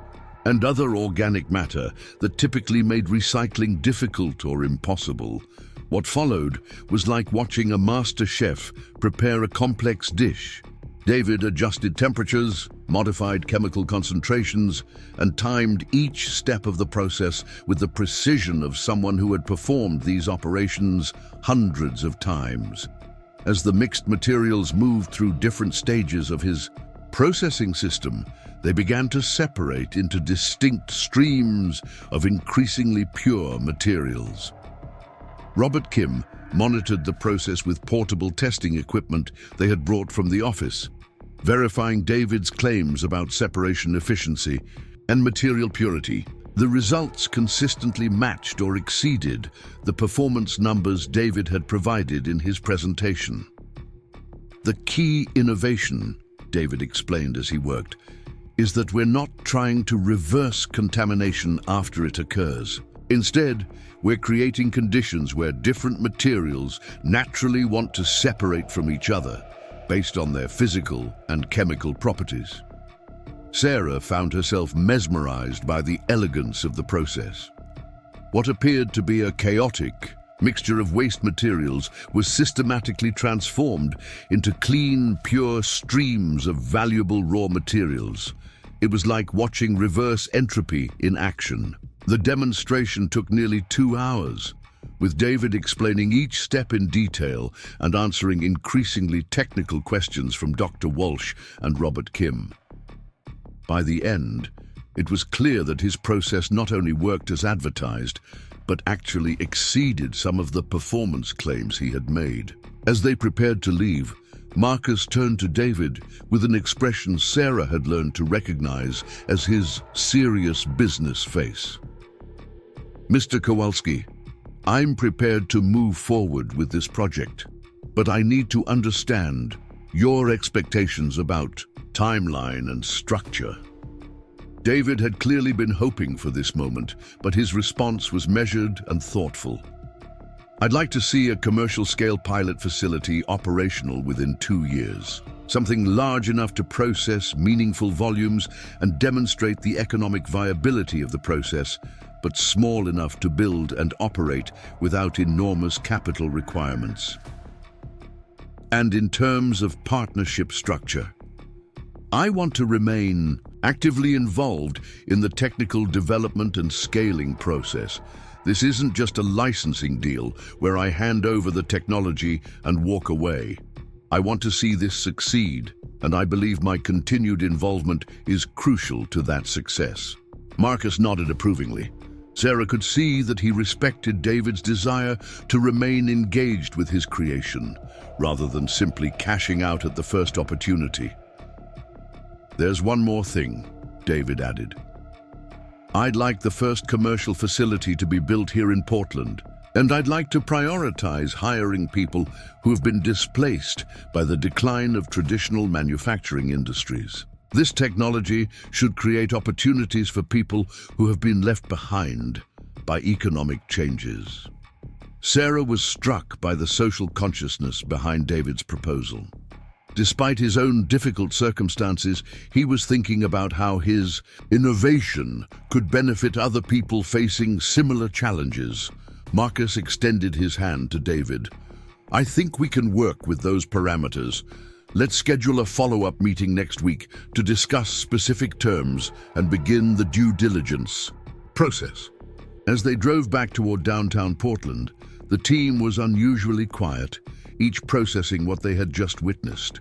and other organic matter that typically made recycling difficult or impossible. What followed was like watching a master chef prepare a complex dish. David adjusted temperatures, modified chemical concentrations, and timed each step of the process with the precision of someone who had performed these operations hundreds of times. As the mixed materials moved through different stages of his processing system, they began to separate into distinct streams of increasingly pure materials. Robert Kim monitored the process with portable testing equipment they had brought from the office, verifying David's claims about separation efficiency and material purity. The results consistently matched or exceeded the performance numbers David had provided in his presentation. "The key innovation," David explained as he worked, "is that we're not trying to reverse contamination after it occurs. Instead, we're creating conditions where different materials naturally want to separate from each other based on their physical and chemical properties." Sarah found herself mesmerized by the elegance of the process. What appeared to be a chaotic mixture of waste materials was systematically transformed into clean, pure streams of valuable raw materials. It was like watching reverse entropy in action. The demonstration took nearly 2 hours, with David explaining each step in detail and answering increasingly technical questions from Dr. Walsh and Robert Kim. By the end, it was clear that his process not only worked as advertised, but actually exceeded some of the performance claims he had made. As they prepared to leave, Marcus turned to David with an expression Sarah had learned to recognize as his serious business face. "Mr. Kowalski, I'm prepared to move forward with this project, but I need to understand your expectations about timeline and structure." David had clearly been hoping for this moment, but his response was measured and thoughtful. "I'd like to see a commercial-scale pilot facility operational within 2 years. Something large enough to process meaningful volumes and demonstrate the economic viability of the process, but small enough to build and operate without enormous capital requirements. And in terms of partnership structure, I want to remain actively involved in the technical development and scaling process. This isn't just a licensing deal where I hand over the technology and walk away. I want to see this succeed, and I believe my continued involvement is crucial to that success." Marcus nodded approvingly. Sarah could see that he respected David's desire to remain engaged with his creation, rather than simply cashing out at the first opportunity. "There's one more thing," David added. "I'd like the first commercial facility to be built here in Portland, and I'd like to prioritize hiring people who have been displaced by the decline of traditional manufacturing industries. This technology should create opportunities for people who have been left behind by economic changes." Sarah was struck by the social consciousness behind David's proposal. Despite his own difficult circumstances, he was thinking about how his innovation could benefit other people facing similar challenges. Marcus extended his hand to David. "I think we can work with those parameters. Let's schedule a follow-up meeting next week to discuss specific terms and begin the due diligence process." As they drove back toward downtown Portland, the team was unusually quiet, each processing what they had just witnessed.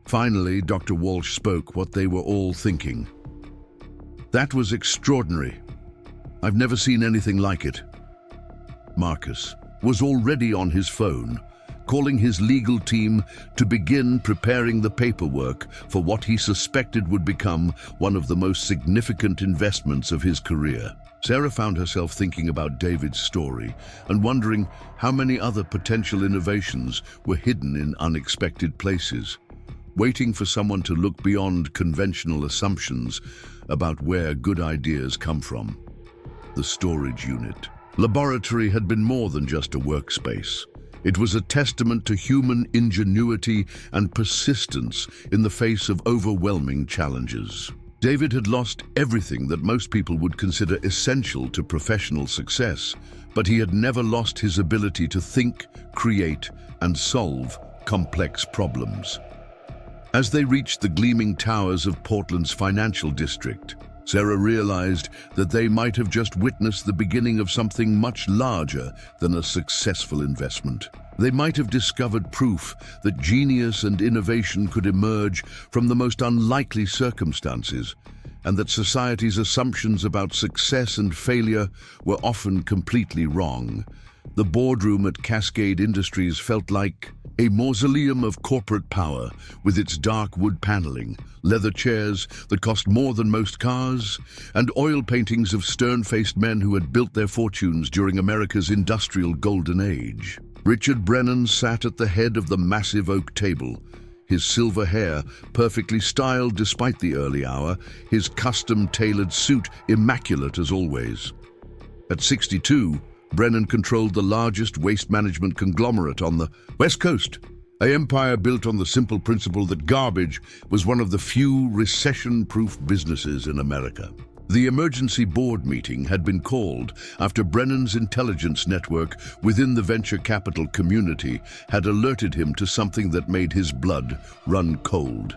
Finally, Dr. Walsh spoke what they were all thinking. "That was extraordinary. I've never seen anything like it." Marcus was already on his phone, calling his legal team to begin preparing the paperwork for what he suspected would become one of the most significant investments of his career. Sarah found herself thinking about David's story and wondering how many other potential innovations were hidden in unexpected places, waiting for someone to look beyond conventional assumptions about where good ideas come from. The storage unit. Laboratory had been more than just a workspace. It was a testament to human ingenuity and persistence in the face of overwhelming challenges. David had lost everything that most people would consider essential to professional success, but he had never lost his ability to think, create, and solve complex problems. As they reached the gleaming towers of Portland's financial district, Sarah realized that they might have just witnessed the beginning of something much larger than a successful investment. They might have discovered proof that genius and innovation could emerge from the most unlikely circumstances, and that society's assumptions about success and failure were often completely wrong. The boardroom at Cascade Industries felt like a mausoleum of corporate power, with its dark wood paneling, leather chairs that cost more than most cars, and oil paintings of stern-faced men who had built their fortunes during America's industrial golden age. Richard Brennan sat at the head of the massive oak table, his silver hair perfectly styled despite the early hour, his custom-tailored suit immaculate as always. At 62, Brennan controlled the largest waste management conglomerate on the West Coast, an empire built on the simple principle that garbage was one of the few recession-proof businesses in America. The emergency board meeting had been called after Brennan's intelligence network within the venture capital community had alerted him to something that made his blood run cold.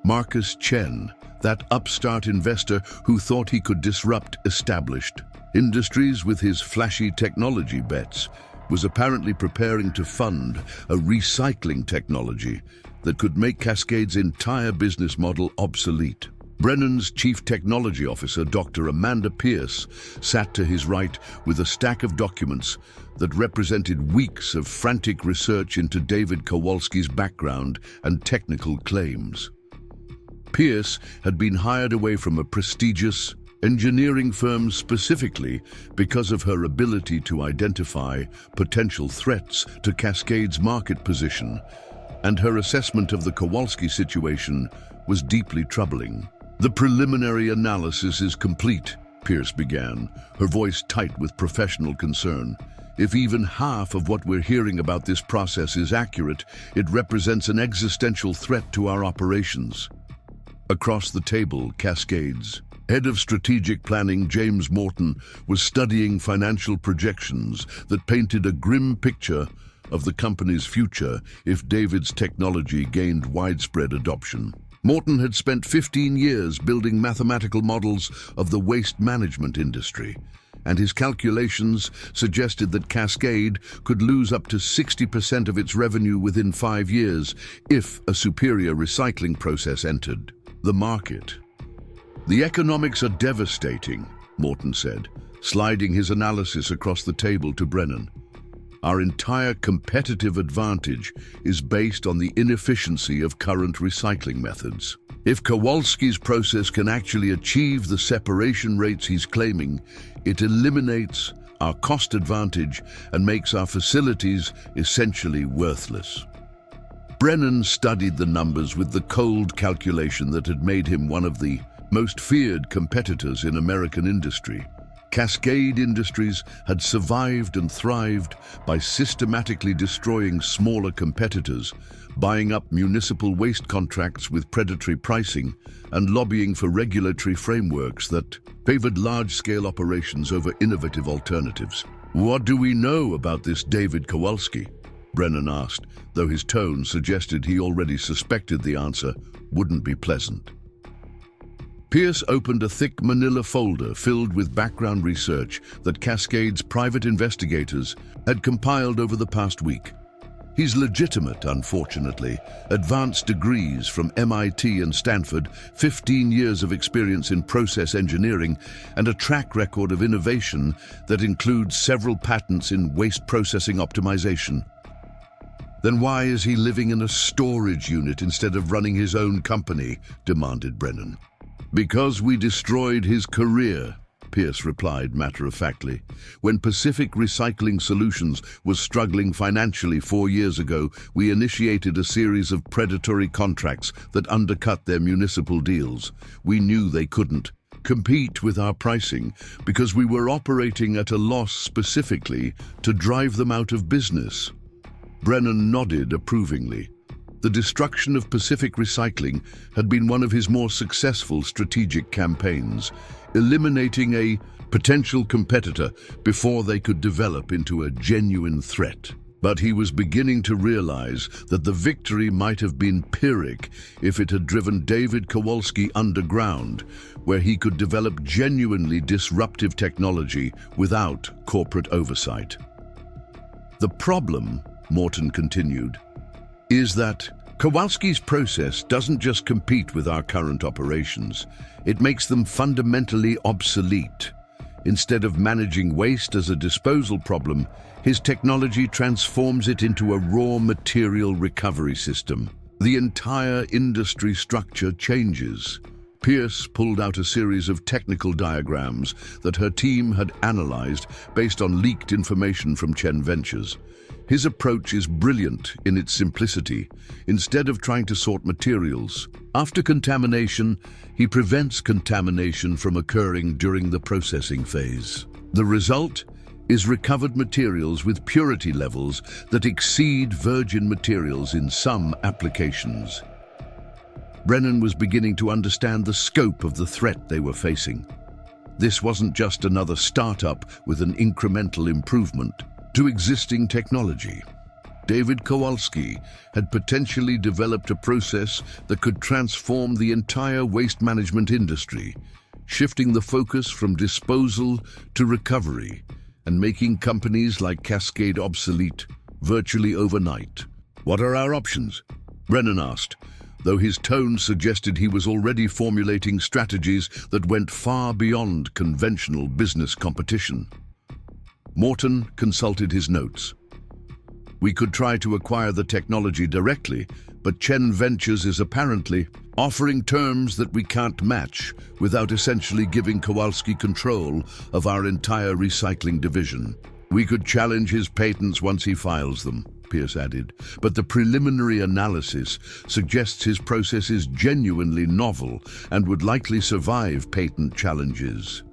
Marcus Chen, that upstart investor who thought he could disrupt established industries with his flashy technology bets, was apparently preparing to fund a recycling technology that could make Cascade's entire business model obsolete. Brennan's chief technology officer, Dr. Amanda Pierce, sat to his right with a stack of documents that represented weeks of frantic research into David Kowalski's background and technical claims. Pierce had been hired away from a prestigious engineering firm specifically because of her ability to identify potential threats to Cascade's market position, and her assessment of the Kowalski situation was deeply troubling. "The preliminary analysis is complete," Pierce began, her voice tight with professional concern. "If even half of what we're hearing about this process is accurate, it represents an existential threat to our operations." Across the table, Cascade's head of strategic planning, James Morton, was studying financial projections that painted a grim picture of the company's future if David's technology gained widespread adoption. Morton had spent 15 years building mathematical models of the waste management industry, and his calculations suggested that Cascade could lose up to 60% of its revenue within 5 years if a superior recycling process entered the market. "The economics are devastating," Morton said, sliding his analysis across the table to Brennan. "Our entire competitive advantage is based on the inefficiency of current recycling methods. If Kowalski's process can actually achieve the separation rates he's claiming, it eliminates our cost advantage and makes our facilities essentially worthless." Brennan studied the numbers with the cold calculation that had made him one of the most feared competitors in American industry. Cascade Industries had survived and thrived by systematically destroying smaller competitors, buying up municipal waste contracts with predatory pricing, and lobbying for regulatory frameworks that favored large-scale operations over innovative alternatives. "What do we know about this David Kowalski?" Brennan asked, though his tone suggested he already suspected the answer wouldn't be pleasant. Pierce opened a thick manila folder filled with background research that Cascade's private investigators had compiled over the past week. He's legitimate, unfortunately. Advanced degrees from MIT and Stanford, 15 years of experience in process engineering, and a track record of innovation that includes several patents in waste processing optimization. "Then why is he living in a storage unit instead of running his own company?" demanded Brennan. "Because we destroyed his career," Pierce replied matter-of-factly. When Pacific Recycling Solutions was struggling financially 4 years ago, we initiated a series of predatory contracts that undercut their municipal deals. We knew they couldn't compete with our pricing because we were operating at a loss specifically to drive them out of business. Brennan nodded approvingly. The destruction of Pacific Recycling had been one of his more successful strategic campaigns, eliminating a potential competitor before they could develop into a genuine threat. But he was beginning to realize that the victory might have been Pyrrhic if it had driven David Kowalski underground, where he could develop genuinely disruptive technology without corporate oversight. The problem, Morton continued, is that Kowalski's process doesn't just compete with our current operations, it makes them fundamentally obsolete. Instead of managing waste as a disposal problem, his technology transforms it into a raw material recovery system. The entire industry structure changes. Pierce pulled out a series of technical diagrams that her team had analyzed based on leaked information from Chen Ventures. His approach is brilliant in its simplicity. Instead of trying to sort materials, after contamination, he prevents contamination from occurring during the processing phase. The result is recovered materials with purity levels that exceed virgin materials in some applications. Brennan was beginning to understand the scope of the threat they were facing. This wasn't just another startup with an incremental improvement to existing technology. David Kowalski had potentially developed a process that could transform the entire waste management industry, shifting the focus from disposal to recovery and making companies like Cascade obsolete virtually overnight. "What are our options?" Brennan asked, though his tone suggested he was already formulating strategies that went far beyond conventional business competition. Morton consulted his notes. "We could try to acquire the technology directly, but Chen Ventures is apparently offering terms that we can't match without essentially giving Kowalski control of our entire recycling division. We could challenge his patents once he files them," Pierce added, "but the preliminary analysis suggests his process is genuinely novel and would likely survive patent challenges."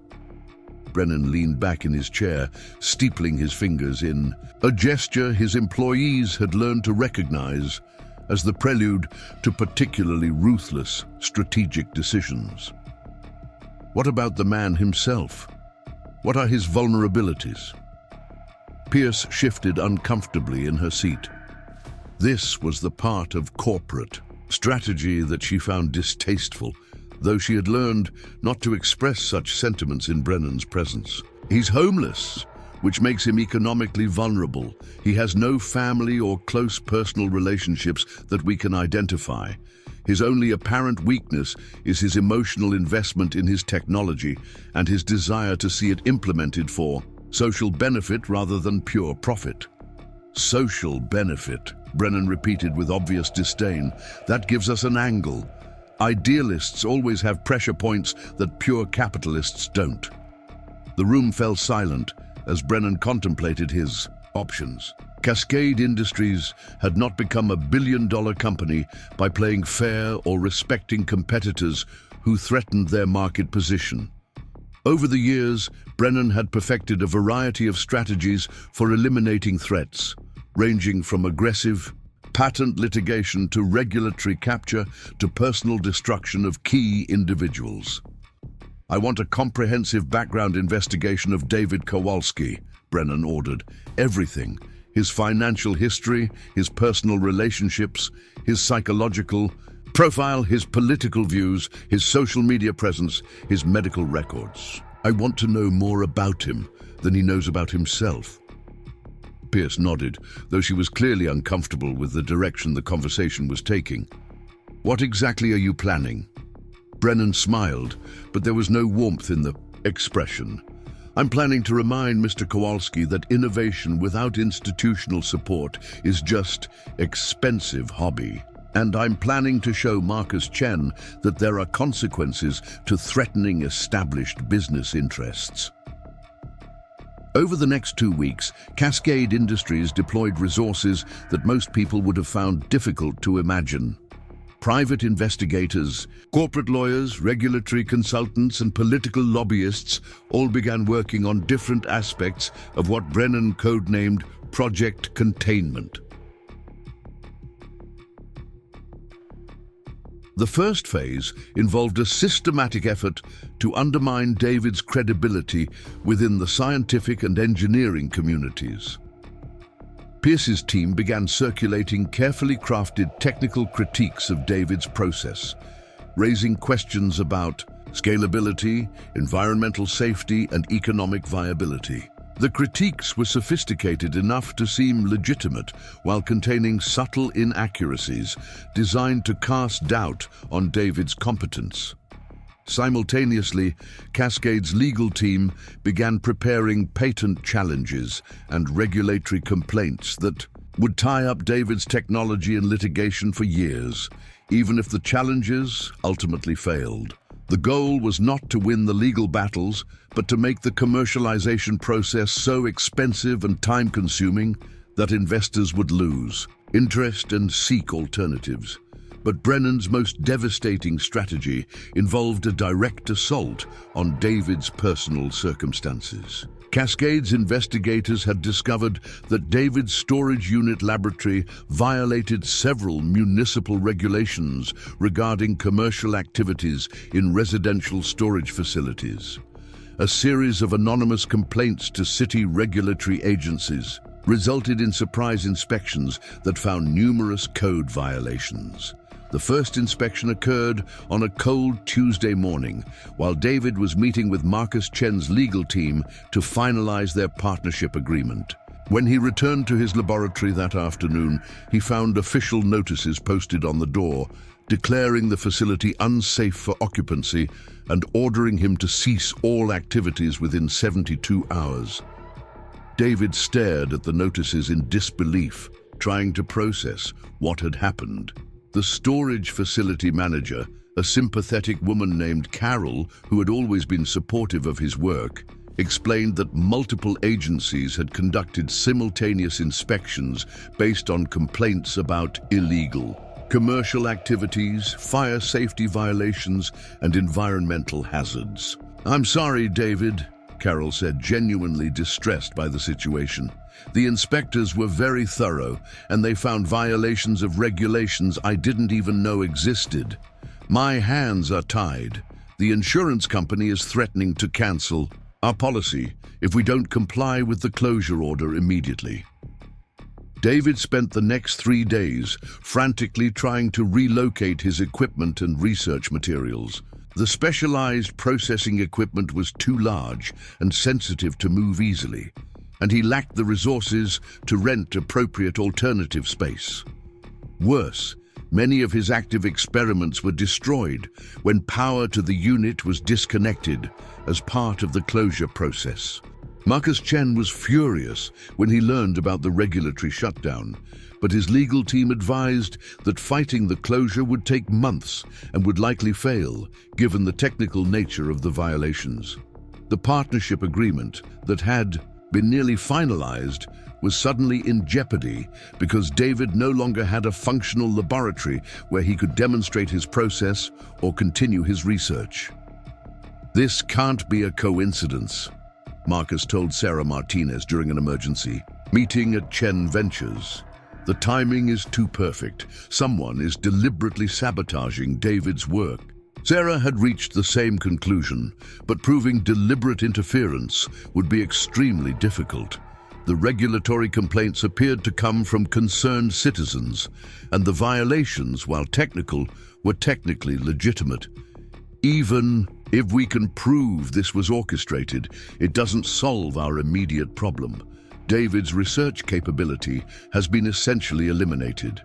Brennan leaned back in his chair, steepling his fingers in a gesture his employees had learned to recognize as the prelude to particularly ruthless strategic decisions. What about the man himself? What are his vulnerabilities? Pierce shifted uncomfortably in her seat. This was the part of corporate strategy that she found distasteful, though she had learned not to express such sentiments in Brennan's presence. He's homeless, which makes him economically vulnerable. He has no family or close personal relationships that we can identify. His only apparent weakness is his emotional investment in his technology and his desire to see it implemented for social benefit rather than pure profit. Social benefit, Brennan repeated with obvious disdain. That gives us an angle. Idealists always have pressure points that pure capitalists don't. The room fell silent as Brennan contemplated his options. Cascade Industries had not become a billion-dollar company by playing fair or respecting competitors who threatened their market position. Over the years, Brennan had perfected a variety of strategies for eliminating threats, ranging from aggressive patent litigation to regulatory capture to personal destruction of key individuals. "I want a comprehensive background investigation of David Kowalski," Brennan ordered. "Everything. His financial history, his personal relationships, his psychological profile, his political views, his social media presence, his medical records. I want to know more about him than he knows about himself." Pierce nodded, though she was clearly uncomfortable with the direction the conversation was taking. "What exactly are you planning?" Brennan smiled, but there was no warmth in the expression. "I'm planning to remind Mr. Kowalski that innovation without institutional support is just expensive hobby. And I'm planning to show Marcus Chen that there are consequences to threatening established business interests. Over the next 2 weeks, Cascade Industries deployed resources that most people would have found difficult to imagine. Private investigators, corporate lawyers, regulatory consultants, and political lobbyists all began working on different aspects of what Brennan codenamed Project Containment. The first phase involved a systematic effort to undermine David's credibility within the scientific and engineering communities. Pierce's team began circulating carefully crafted technical critiques of David's process, raising questions about scalability, environmental safety, and economic viability. The critiques were sophisticated enough to seem legitimate while containing subtle inaccuracies designed to cast doubt on David's competence. Simultaneously, Cascade's legal team began preparing patent challenges and regulatory complaints that would tie up David's technology in litigation for years, even if the challenges ultimately failed. The goal was not to win the legal battles, but to make the commercialization process so expensive and time-consuming that investors would lose interest and seek alternatives. But Brennan's most devastating strategy involved a direct assault on David's personal circumstances. Cascade's investigators had discovered that David's storage unit laboratory violated several municipal regulations regarding commercial activities in residential storage facilities. A series of anonymous complaints to city regulatory agencies resulted in surprise inspections that found numerous code violations. The first inspection occurred on a cold Tuesday morning, while David was meeting with Marcus Chen's legal team to finalize their partnership agreement. When he returned to his laboratory that afternoon, he found official notices posted on the door, declaring the facility unsafe for occupancy and ordering him to cease all activities within 72 hours. David stared at the notices in disbelief, trying to process what had happened. The storage facility manager, a sympathetic woman named Carol, who had always been supportive of his work, explained that multiple agencies had conducted simultaneous inspections based on complaints about illegal commercial activities, fire safety violations, and environmental hazards. "I'm sorry, David," Carol said, genuinely distressed by the situation. "The inspectors were very thorough, and they found violations of regulations I didn't even know existed. My hands are tied. The insurance company is threatening to cancel our policy if we don't comply with the closure order immediately." David spent the next 3 days frantically trying to relocate his equipment and research materials. The specialized processing equipment was too large and sensitive to move easily, and he lacked the resources to rent appropriate alternative space. Worse, many of his active experiments were destroyed when power to the unit was disconnected as part of the closure process. Marcus Chen was furious when he learned about the regulatory shutdown, but his legal team advised that fighting the closure would take months and would likely fail, given the technical nature of the violations. The partnership agreement that had been nearly finalized was suddenly in jeopardy because David no longer had a functional laboratory where he could demonstrate his process or continue his research. "This can't be a coincidence," Marcus told Sarah Martinez during an emergency meeting at Chen Ventures. "The timing is too perfect. Someone is deliberately sabotaging David's work." Sarah had reached the same conclusion, but proving deliberate interference would be extremely difficult. The regulatory complaints appeared to come from concerned citizens, and the violations, while technical, were technically legitimate. Even if we can prove this was orchestrated, it doesn't solve our immediate problem. David's research capability has been essentially eliminated.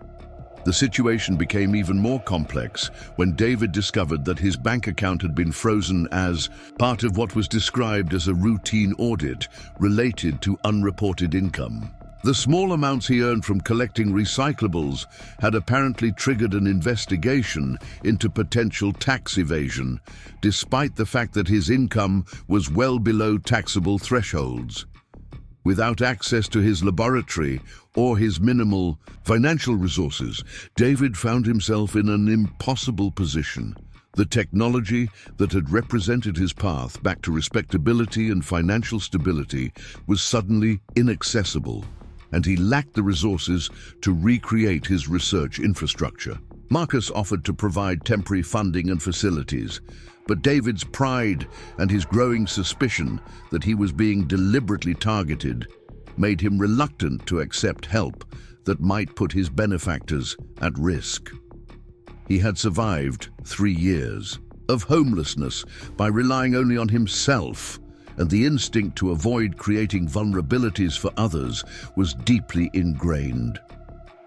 The situation became even more complex when David discovered that his bank account had been frozen as part of what was described as a routine audit related to unreported income. The small amounts he earned from collecting recyclables had apparently triggered an investigation into potential tax evasion, despite the fact that his income was well below taxable thresholds. Without access to his laboratory or his minimal financial resources, David found himself in an impossible position. The technology that had represented his path back to respectability and financial stability was suddenly inaccessible, and he lacked the resources to recreate his research infrastructure. Marcus offered to provide temporary funding and facilities, but David's pride and his growing suspicion that he was being deliberately targeted made him reluctant to accept help that might put his benefactors at risk. He had survived 3 years of homelessness by relying only on himself, and the instinct to avoid creating vulnerabilities for others was deeply ingrained.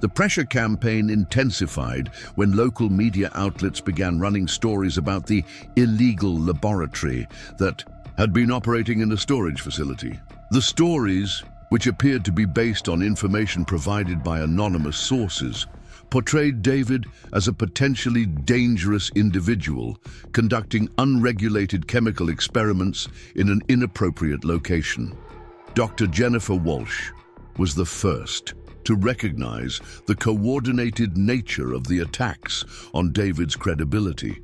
The pressure campaign intensified when local media outlets began running stories about the illegal laboratory that had been operating in a storage facility. The stories, which appeared to be based on information provided by anonymous sources, portrayed David as a potentially dangerous individual conducting unregulated chemical experiments in an inappropriate location. Dr. Jennifer Walsh was the first to recognize the coordinated nature of the attacks on David's credibility.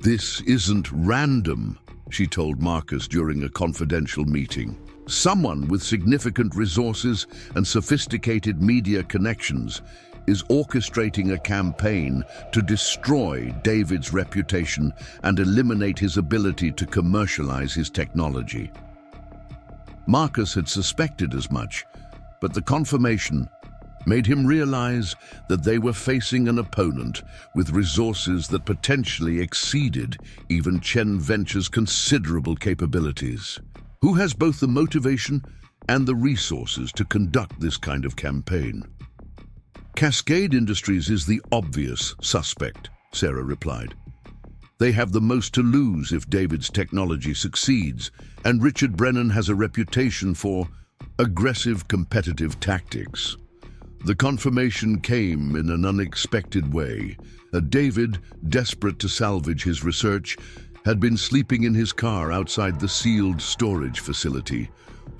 "This isn't random," she told Marcus during a confidential meeting. "Someone with significant resources and sophisticated media connections is orchestrating a campaign to destroy David's reputation and eliminate his ability to commercialize his technology." Marcus had suspected as much, but the confirmation made him realize that they were facing an opponent with resources that potentially exceeded even Chen Venture's considerable capabilities. Who has both the motivation and the resources to conduct this kind of campaign? "Cascade Industries is the obvious suspect," Sarah replied. "They have the most to lose if David's technology succeeds, and Richard Brennan has a reputation for aggressive competitive tactics." The confirmation came in an unexpected way. David, desperate to salvage his research, had been sleeping in his car outside the sealed storage facility,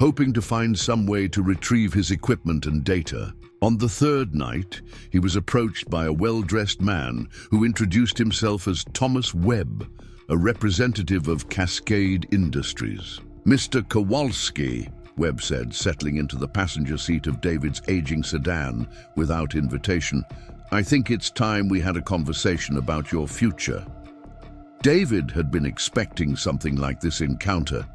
hoping to find some way to retrieve his equipment and data. On the third night, he was approached by a well-dressed man who introduced himself as Thomas Webb, a representative of Cascade Industries. "Mr. Kowalski," Webb said, settling into the passenger seat of David's aging sedan without invitation, "I think it's time we had a conversation about your future." David had been expecting something like this encounter,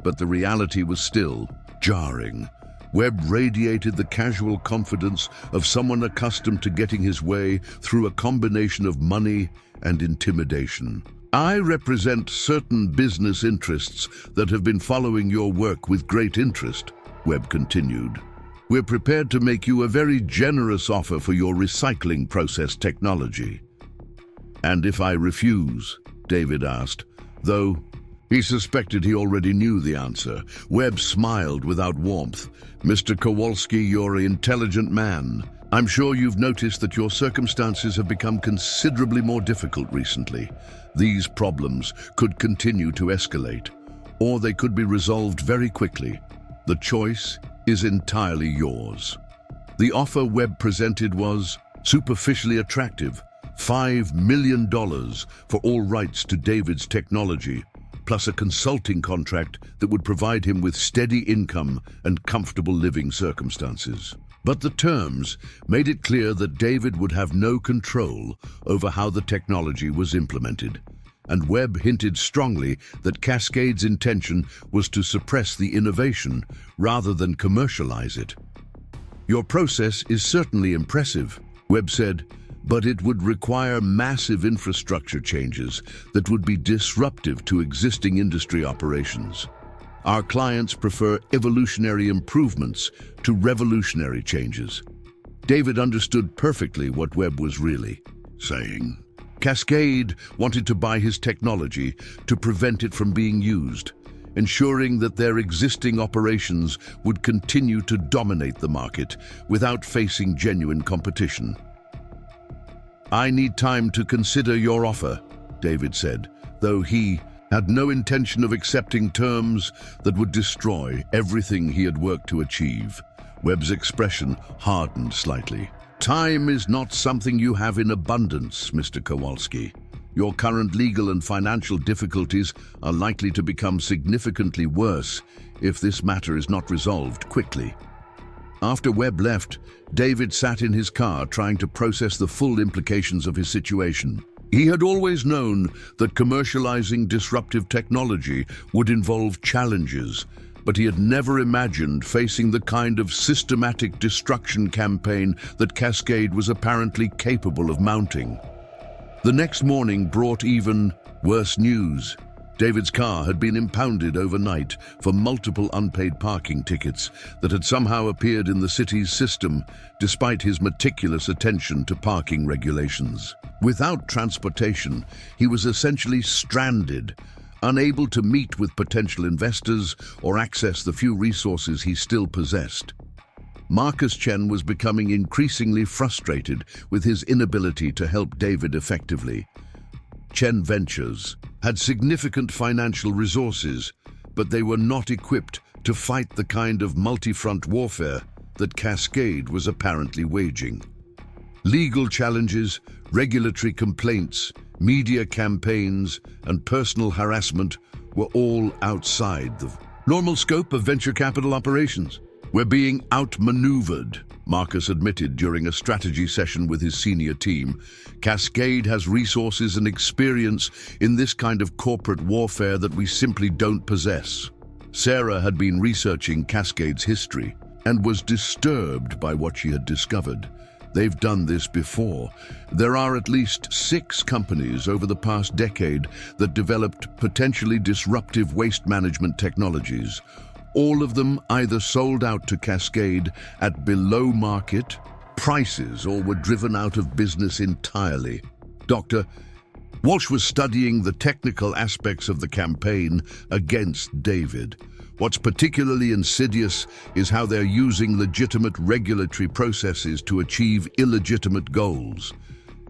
but the reality was still jarring. Webb radiated the casual confidence of someone accustomed to getting his way through a combination of money and intimidation. "I represent certain business interests that have been following your work with great interest," Webb continued. "We're prepared to make you a very generous offer for your recycling process technology." "And if I refuse?" David asked, though he suspected he already knew the answer. Webb smiled without warmth. "Mr. Kowalski, you're an intelligent man. I'm sure you've noticed that your circumstances have become considerably more difficult recently. These problems could continue to escalate, or they could be resolved very quickly. The choice is entirely yours." The offer Webb presented was superficially attractive: $5 million for all rights to David's technology, plus a consulting contract that would provide him with steady income and comfortable living circumstances. But the terms made it clear that David would have no control over how the technology was implemented, and Webb hinted strongly that Cascade's intention was to suppress the innovation rather than commercialize it. "Your process is certainly impressive," Webb said, "but it would require massive infrastructure changes that would be disruptive to existing industry operations. Our clients prefer evolutionary improvements to revolutionary changes." David understood perfectly what Webb was really saying. Cascade wanted to buy his technology to prevent it from being used, ensuring that their existing operations would continue to dominate the market without facing genuine competition. "I need time to consider your offer," David said, though he had no intention of accepting terms that would destroy everything he had worked to achieve. Webb's expression hardened slightly. "Time is not something you have in abundance, Mr. Kowalski. Your current legal and financial difficulties are likely to become significantly worse if this matter is not resolved quickly." After Webb left, David sat in his car trying to process the full implications of his situation. He had always known that commercializing disruptive technology would involve challenges, but he had never imagined facing the kind of systematic destruction campaign that Cascade was apparently capable of mounting. The next morning brought even worse news. David's car had been impounded overnight for multiple unpaid parking tickets that had somehow appeared in the city's system, despite his meticulous attention to parking regulations. Without transportation, he was essentially stranded, unable to meet with potential investors or access the few resources he still possessed. Marcus Chen was becoming increasingly frustrated with his inability to help David effectively. Chen Ventures had significant financial resources, but they were not equipped to fight the kind of multi-front warfare that Cascade was apparently waging. Legal challenges, regulatory complaints, media campaigns, and personal harassment were all outside the normal scope of venture capital operations. "We're being outmaneuvered," Marcus admitted during a strategy session with his senior team. "Cascade has resources and experience in this kind of corporate warfare that we simply don't possess." Sarah had been researching Cascade's history and was disturbed by what she had discovered. "They've done this before. There are at least 6 companies over the past decade that developed potentially disruptive waste management technologies. All of them either sold out to Cascade at below market prices or were driven out of business entirely." Dr. Walsh was studying the technical aspects of the campaign against David. "What's particularly insidious is how they're using legitimate regulatory processes to achieve illegitimate goals.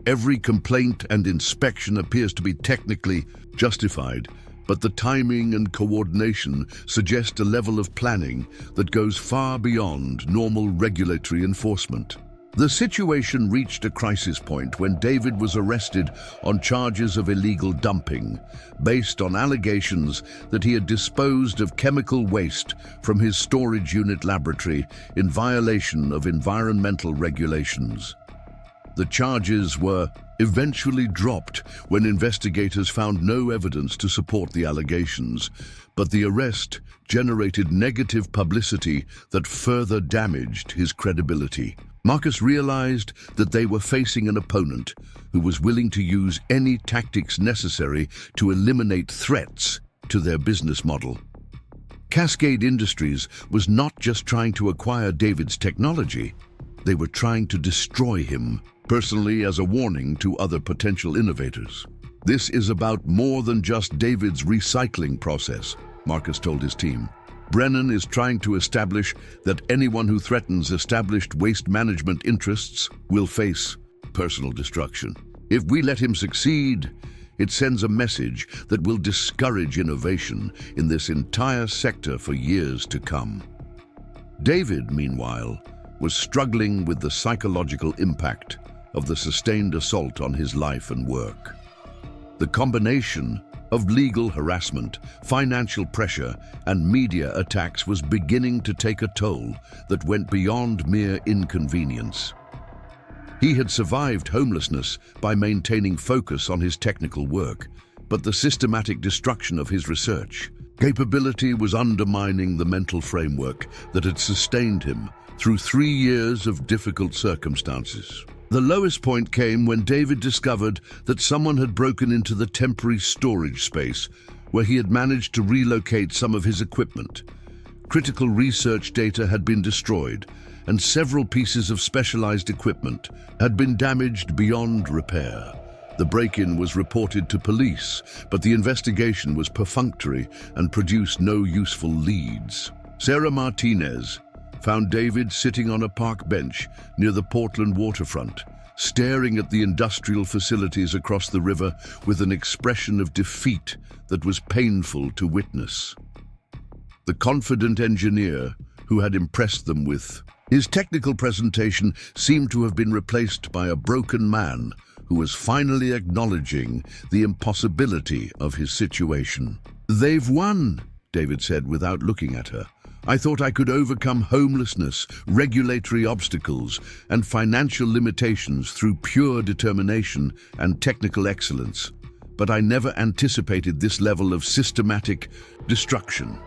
Every complaint and inspection appears to be technically justified, but the timing and coordination suggest a level of planning that goes far beyond normal regulatory enforcement." The situation reached a crisis point when David was arrested on charges of illegal dumping, based on allegations that he had disposed of chemical waste from his storage unit laboratory in violation of environmental regulations. The charges were eventually dropped when investigators found no evidence to support the allegations, but the arrest generated negative publicity that further damaged his credibility. Marcus realized that they were facing an opponent who was willing to use any tactics necessary to eliminate threats to their business model. Cascade Industries was not just trying to acquire David's technology, they were trying to destroy him, personally as a warning to other potential innovators. "This is about more than just David's recycling process," Marcus told his team. "Brennan is trying to establish that anyone who threatens established waste management interests will face personal destruction. If we let him succeed, it sends a message that will discourage innovation in this entire sector for years to come." David, meanwhile, was struggling with the psychological impact of the sustained assault on his life and work. The combination of legal harassment, financial pressure, and media attacks was beginning to take a toll that went beyond mere inconvenience. He had survived homelessness by maintaining focus on his technical work, but the systematic destruction of his research capability was undermining the mental framework that had sustained him through 3 years of difficult circumstances. The lowest point came when David discovered that someone had broken into the temporary storage space where he had managed to relocate some of his equipment. Critical research data had been destroyed, and several pieces of specialized equipment had been damaged beyond repair. The break-in was reported to police, but the investigation was perfunctory and produced no useful leads. Sarah Martinez found David sitting on a park bench near the Portland waterfront, staring at the industrial facilities across the river with an expression of defeat that was painful to witness. The confident engineer who had impressed them with his technical presentation seemed to have been replaced by a broken man who was finally acknowledging the impossibility of his situation. "They've won," David said without looking at her. "I thought I could overcome homelessness, regulatory obstacles, and financial limitations through pure determination and technical excellence. But I never anticipated this level of systematic destruction."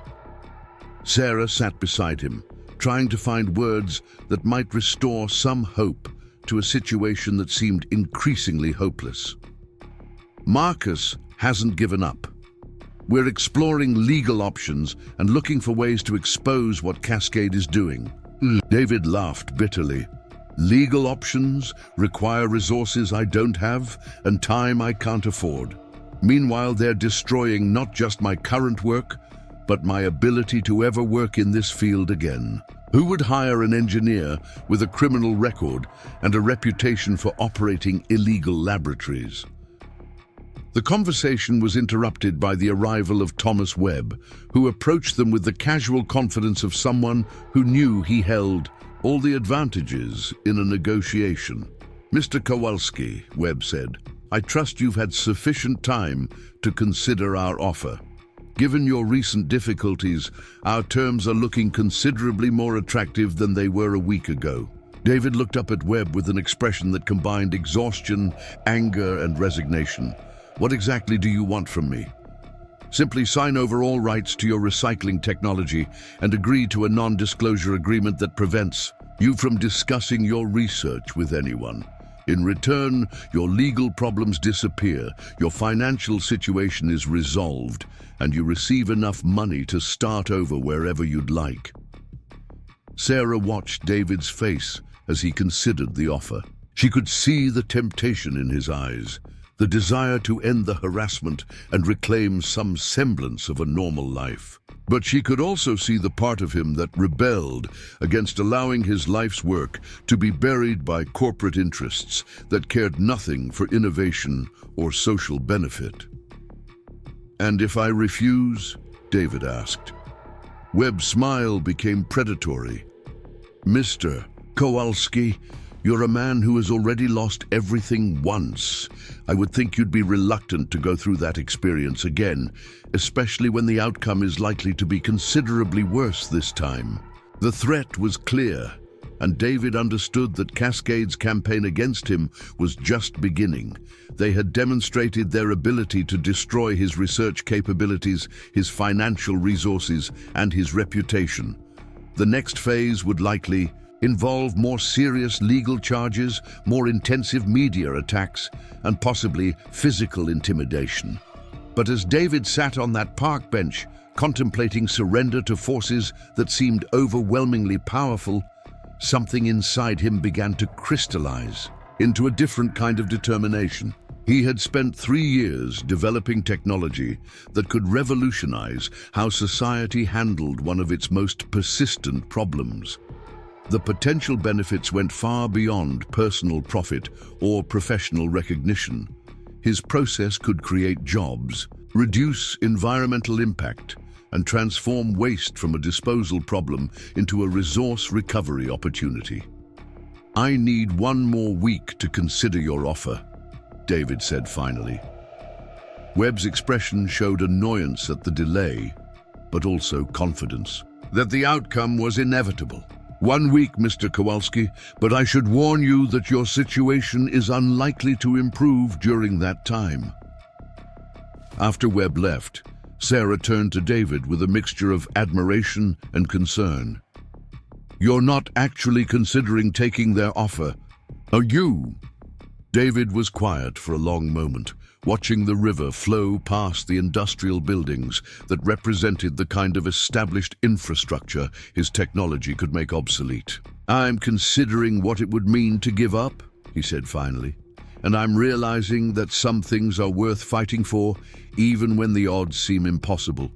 Sarah sat beside him, trying to find words that might restore some hope to a situation that seemed increasingly hopeless. "Marcus hasn't given up. We're exploring legal options and looking for ways to expose what Cascade is doing." David laughed bitterly. "Legal options require resources I don't have and time I can't afford. Meanwhile, they're destroying not just my current work, but my ability to ever work in this field again. Who would hire an engineer with a criminal record and a reputation for operating illegal laboratories?" The conversation was interrupted by the arrival of Thomas Webb, who approached them with the casual confidence of someone who knew he held all the advantages in a negotiation. "Mr. Kowalski," Webb said, "I trust you've had sufficient time to consider our offer. Given your recent difficulties, our terms are looking considerably more attractive than they were a week ago." David looked up at Webb with an expression that combined exhaustion, anger, and resignation. "What exactly do you want from me?" "Simply sign over all rights to your recycling technology and agree to a non-disclosure agreement that prevents you from discussing your research with anyone. In return, your legal problems disappear, your financial situation is resolved, and you receive enough money to start over wherever you'd like." Sarah watched David's face as he considered the offer. She could see the temptation in his eyes, the desire to end the harassment and reclaim some semblance of a normal life. But she could also see the part of him that rebelled against allowing his life's work to be buried by corporate interests that cared nothing for innovation or social benefit. "And if I refuse?" David asked. Webb's smile became predatory. "Mr. Kowalski, you're a man who has already lost everything once. I would think you'd be reluctant to go through that experience again, especially when the outcome is likely to be considerably worse this time." The threat was clear, and David understood that Cascade's campaign against him was just beginning. They had demonstrated their ability to destroy his research capabilities, his financial resources, and his reputation. The next phase would likely involve more serious legal charges, more intensive media attacks, and possibly physical intimidation. But as David sat on that park bench, contemplating surrender to forces that seemed overwhelmingly powerful, something inside him began to crystallize into a different kind of determination. He had spent 3 years developing technology that could revolutionize how society handled one of its most persistent problems. The potential benefits went far beyond personal profit or professional recognition. His process could create jobs, reduce environmental impact, and transform waste from a disposal problem into a resource recovery opportunity. "I need 1 more week to consider your offer," David said finally. Webb's expression showed annoyance at the delay, but also confidence that the outcome was inevitable. "1 week, Mr. Kowalski, but I should warn you that your situation is unlikely to improve during that time." After Webb left, Sarah turned to David with a mixture of admiration and concern. "You're not actually considering taking their offer, are you?" David was quiet for a long moment, watching the river flow past the industrial buildings that represented the kind of established infrastructure his technology could make obsolete. "I'm considering what it would mean to give up," he said finally. and I'm realizing that some things are worth fighting for, even when the odds seem impossible.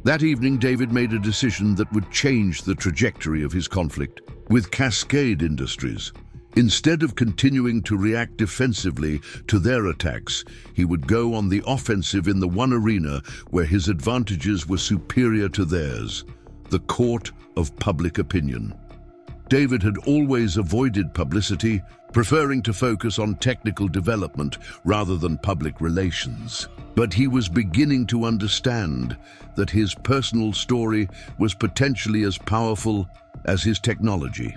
That evening, David made a decision that would change the trajectory of his conflict with Cascade Industries. Instead of continuing to react defensively to their attacks, he would go on the offensive in the one arena where his advantages were superior to theirs, the court of public opinion. David had always avoided publicity, preferring to focus on technical development rather than public relations. But he was beginning to understand that his personal story was potentially as powerful as his technology.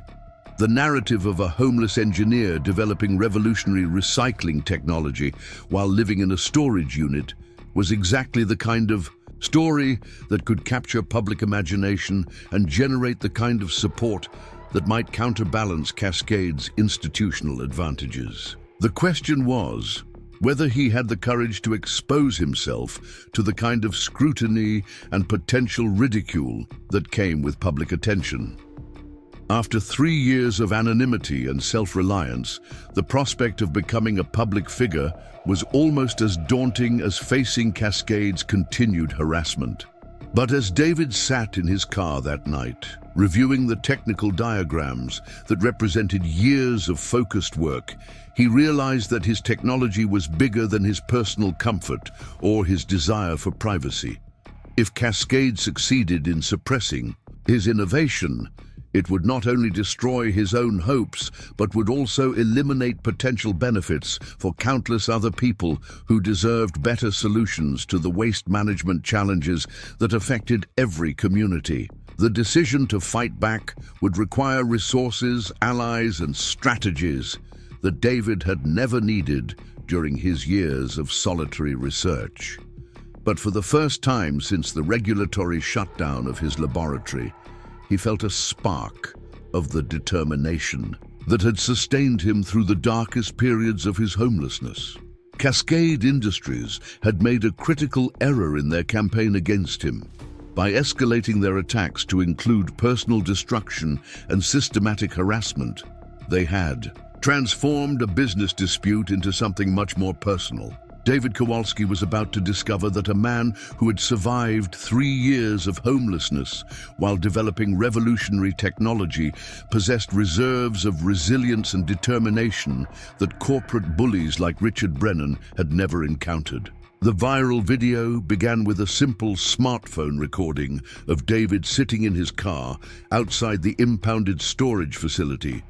The narrative of a homeless engineer developing revolutionary recycling technology while living in a storage unit was exactly the kind of story that could capture public imagination and generate the kind of support that might counterbalance Cascade's institutional advantages. The question was whether he had the courage to expose himself to the kind of scrutiny and potential ridicule that came with public attention. After 3 years of anonymity and self-reliance, the prospect of becoming a public figure was almost as daunting as facing Cascade's continued harassment. But as David sat in his car that night, reviewing the technical diagrams that represented years of focused work, he realized that his technology was bigger than his personal comfort or his desire for privacy. If Cascade succeeded in suppressing his innovation, it would not only destroy his own hopes, but would also eliminate potential benefits for countless other people who deserved better solutions to the waste management challenges that affected every community. The decision to fight back would require resources, allies, and strategies that David had never needed during his years of solitary research. But for the first time since the regulatory shutdown of his laboratory, he felt a spark of the determination that had sustained him through the darkest periods of his homelessness. Cascade Industries had made a critical error in their campaign against him. By escalating their attacks to include personal destruction and systematic harassment, they had transformed a business dispute into something much more personal. David Kowalski was about to discover that a man who had survived 3 years of homelessness while developing revolutionary technology possessed reserves of resilience and determination that corporate bullies like Richard Brennan had never encountered. The viral video began with a simple smartphone recording of David sitting in his car outside the impounded storage facility,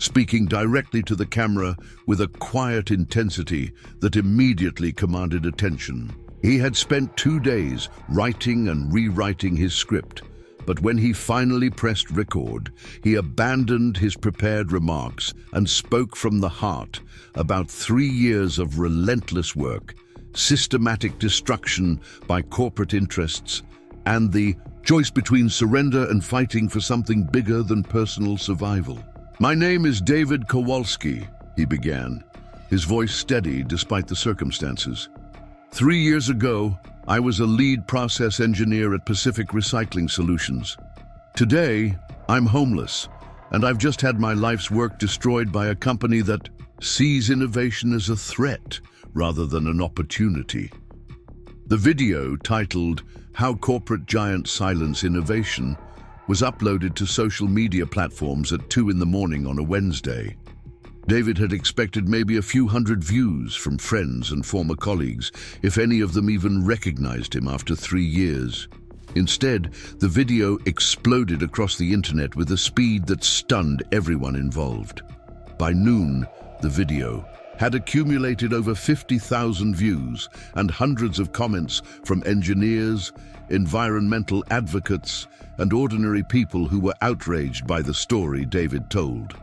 speaking directly to the camera with a quiet intensity that immediately commanded attention. He had spent 2 days writing and rewriting his script, but when he finally pressed record, he abandoned his prepared remarks and spoke from the heart about 3 years of relentless work, systematic destruction by corporate interests, and the choice between surrender and fighting for something bigger than personal survival. "My name is David Kowalski," he began, his voice steady despite the circumstances. 3 years ago, I was a lead process engineer at Pacific Recycling Solutions. Today, I'm homeless, and I've just had my life's work destroyed by a company that sees innovation as a threat rather than an opportunity. The video, titled "How Corporate Giants Silence Innovation," was uploaded to social media platforms at 2 in the morning on a Wednesday. David had expected maybe a few hundred views from friends and former colleagues, if any of them even recognized him after 3 years. Instead, the video exploded across the internet with a speed that stunned everyone involved. By noon, the video had accumulated over 50,000 views and hundreds of comments from engineers, environmental advocates, and ordinary people who were outraged by the story David told.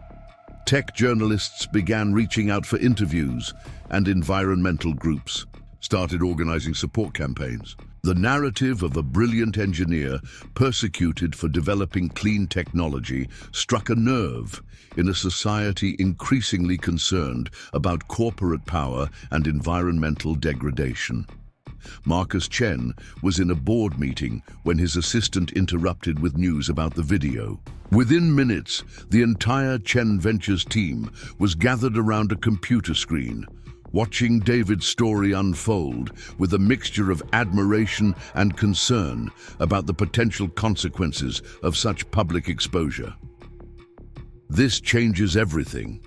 Tech journalists began reaching out for interviews, and environmental groups started organizing support campaigns. The narrative of a brilliant engineer persecuted for developing clean technology struck a nerve in a society increasingly concerned about corporate power and environmental degradation. Marcus Chen was in a board meeting when his assistant interrupted with news about the video. Within minutes, the entire Chen Ventures team was gathered around a computer screen, watching David's story unfold with a mixture of admiration and concern about the potential consequences of such public exposure. "This changes everything,"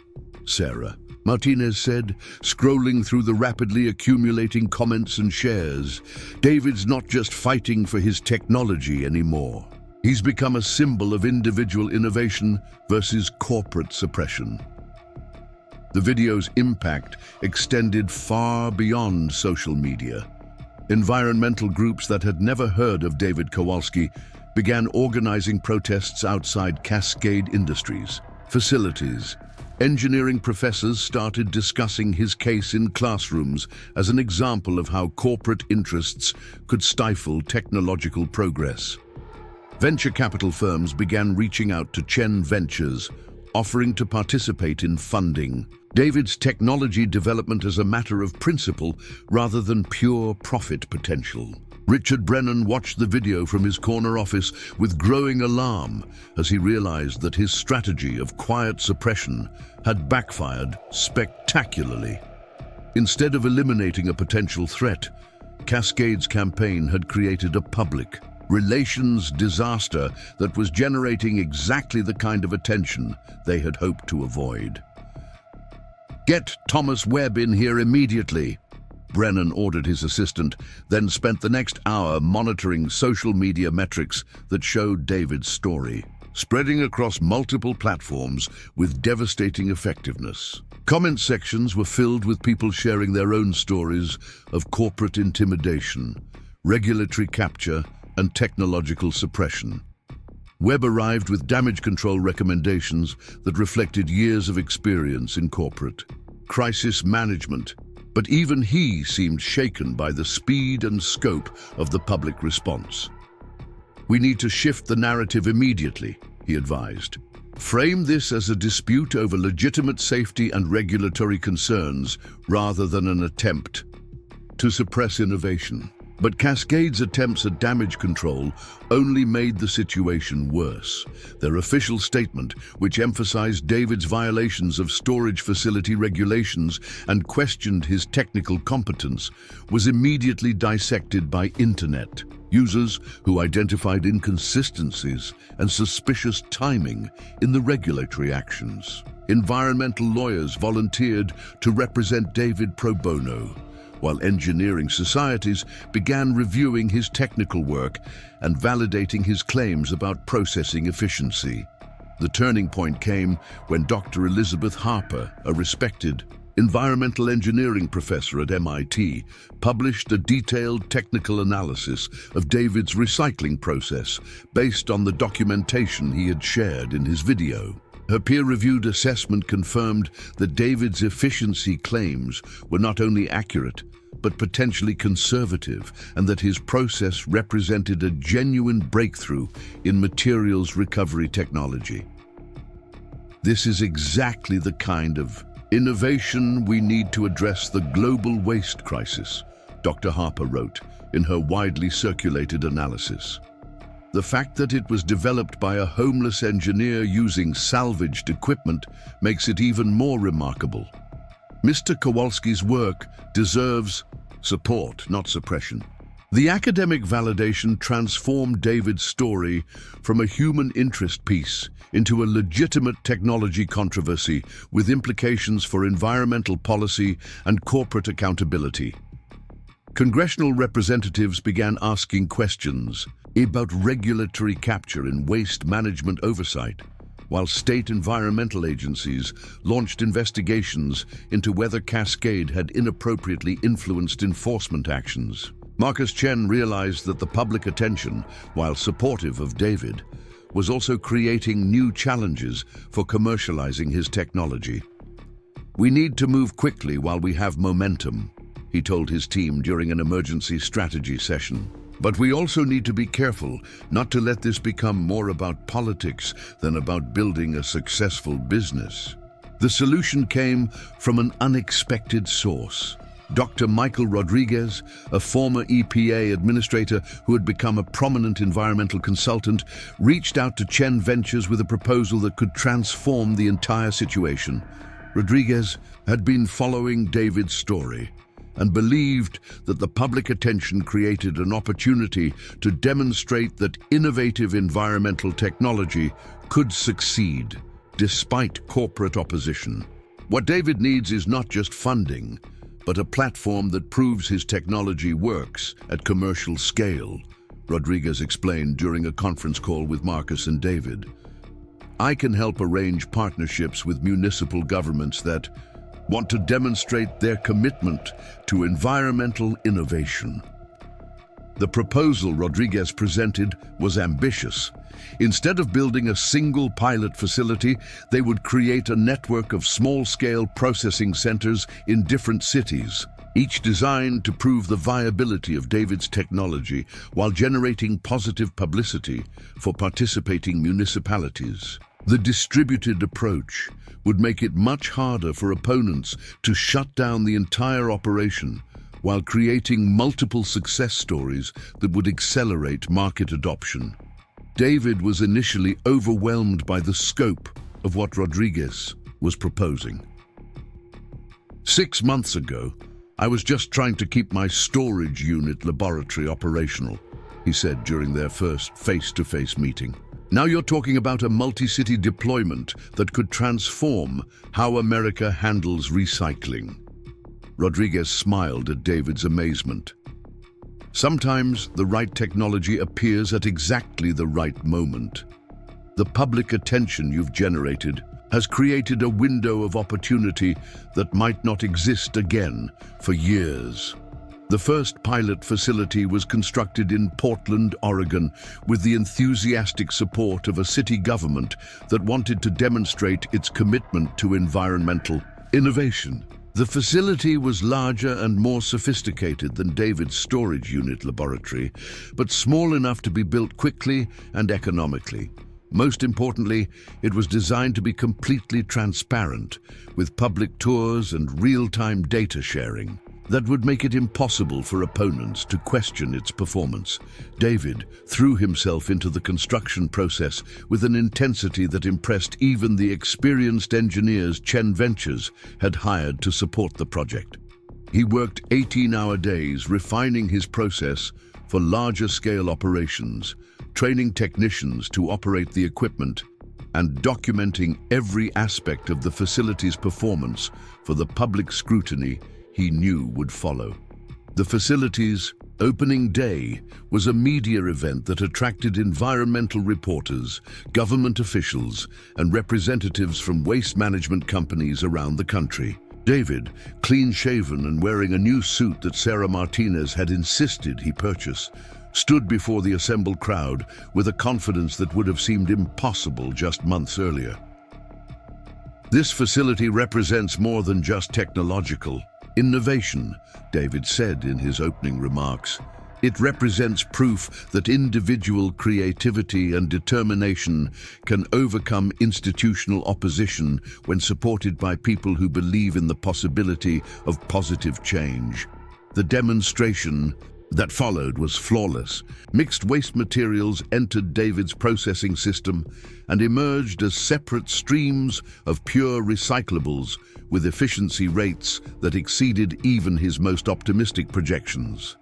Sarah Martinez said, scrolling through the rapidly accumulating comments and shares. "David's not just fighting for his technology anymore. He's become a symbol of individual innovation versus corporate suppression." The video's impact extended far beyond social media. Environmental groups that had never heard of David Kowalski began organizing protests outside Cascade Industries facilities. Engineering professors started discussing his case in classrooms as an example of how corporate interests could stifle technological progress. Venture capital firms began reaching out to Chen Ventures, offering to participate in funding David's technology development as a matter of principle rather than pure profit potential. Richard Brennan watched the video from his corner office with growing alarm as he realized that his strategy of quiet suppression had backfired spectacularly. Instead of eliminating a potential threat, Cascade's campaign had created a public relations disaster that was generating exactly the kind of attention they had hoped to avoid. "Get Thomas Webb in here immediately," Brennan ordered his assistant, then spent the next hour monitoring social media metrics that showed David's story, spreading across multiple platforms with devastating effectiveness. Comment sections were filled with people sharing their own stories of corporate intimidation, regulatory capture, and technological suppression. Webb arrived with damage control recommendations that reflected years of experience in corporate crisis management, but even he seemed shaken by the speed and scope of the public response. "We need to shift the narrative immediately," he advised. "Frame this as a dispute over legitimate safety and regulatory concerns rather than an attempt to suppress innovation." But Cascade's attempts at damage control only made the situation worse. Their official statement, which emphasized David's violations of storage facility regulations and questioned his technical competence, was immediately dissected by internet users who identified inconsistencies and suspicious timing in the regulatory actions. Environmental lawyers volunteered to represent David pro bono, while engineering societies began reviewing his technical work and validating his claims about processing efficiency. The turning point came when Dr. Elizabeth Harper, a respected environmental engineering professor at MIT, published a detailed technical analysis of David's recycling process based on the documentation he had shared in his video. Her peer-reviewed assessment confirmed that David's efficiency claims were not only accurate, but potentially conservative, and that his process represented a genuine breakthrough in materials recovery technology. "This is exactly the kind of innovation we need to address the global waste crisis," Dr. Harper wrote in her widely circulated analysis. The fact that it was developed by a homeless engineer using salvaged equipment makes it even more remarkable. Mr. Kowalski's work deserves support, not suppression. The academic validation transformed David's story from a human interest piece into a legitimate technology controversy with implications for environmental policy and corporate accountability. Congressional representatives began asking questions about regulatory capture in waste management oversight, while state environmental agencies launched investigations into whether Cascade had inappropriately influenced enforcement actions. Marcus Chen realized that the public attention, while supportive of David, was also creating new challenges for commercializing his technology. "We need to move quickly while we have momentum," he told his team during an emergency strategy session. "But we also need to be careful not to let this become more about politics than about building a successful business." The solution came from an unexpected source. Dr. Michael Rodriguez, a former EPA administrator who had become a prominent environmental consultant, reached out to Chen Ventures with a proposal that could transform the entire situation. Rodriguez had been following David's story and believed that the public attention created an opportunity to demonstrate that innovative environmental technology could succeed, despite corporate opposition. What David needs is not just funding, but a platform that proves his technology works at commercial scale, Rodriguez explained during a conference call with Marcus and David. I can help arrange partnerships with municipal governments that want to demonstrate their commitment to environmental innovation. The proposal Rodriguez presented was ambitious. Instead of building a single pilot facility, they would create a network of small-scale processing centers in different cities, each designed to prove the viability of David's technology while generating positive publicity for participating municipalities. The distributed approach would make it much harder for opponents to shut down the entire operation while creating multiple success stories that would accelerate market adoption. David was initially overwhelmed by the scope of what Rodriguez was proposing. 6 months ago, I was just trying to keep my storage unit laboratory operational, he said during their first face-to-face meeting. Now you're talking about a multi-city deployment that could transform how America handles recycling. Rodriguez smiled at David's amazement. Sometimes the right technology appears at exactly the right moment. The public attention you've generated has created a window of opportunity that might not exist again for years. The first pilot facility was constructed in Portland, Oregon, with the enthusiastic support of a city government that wanted to demonstrate its commitment to environmental innovation. The facility was larger and more sophisticated than David's storage unit laboratory, but small enough to be built quickly and economically. Most importantly, it was designed to be completely transparent, with public tours and real-time data sharing that would make it impossible for opponents to question its performance. David threw himself into the construction process with an intensity that impressed even the experienced engineers Chen Ventures had hired to support the project. He worked 18-hour days refining his process for larger-scale operations, training technicians to operate the equipment, and documenting every aspect of the facility's performance for the public scrutiny he knew would follow. The facility's opening day was a media event that attracted environmental reporters, government officials, and representatives from waste management companies around the country. David, clean-shaven and wearing a new suit that Sarah Martinez had insisted he purchase, stood before the assembled crowd with a confidence that would have seemed impossible just months earlier. This facility represents more than just technological innovation, David said in his opening remarks. It represents proof that individual creativity and determination can overcome institutional opposition when supported by people who believe in the possibility of positive change. The demonstration that followed was flawless. Mixed waste materials entered David's processing system and emerged as separate streams of pure recyclables with efficiency rates that exceeded even his most optimistic projections.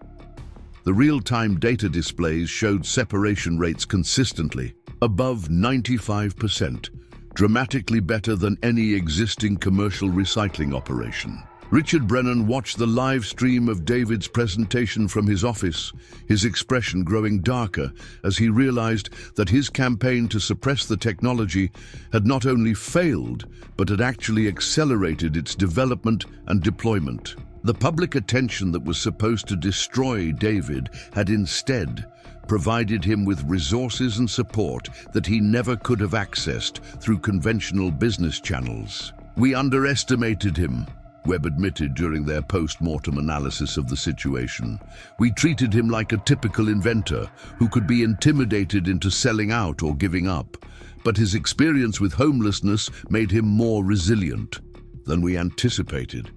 The real-time data displays showed separation rates consistently, above 95%, dramatically better than any existing commercial recycling operation. Richard Brennan watched the live stream of David's presentation from his office, his expression growing darker as he realized that his campaign to suppress the technology had not only failed, but had actually accelerated its development and deployment. The public attention that was supposed to destroy David had instead provided him with resources and support that he never could have accessed through conventional business channels. "We underestimated him," Webb admitted during their post-mortem analysis of the situation. "We treated him like a typical inventor who could be intimidated into selling out or giving up, but his experience with homelessness made him more resilient than we anticipated."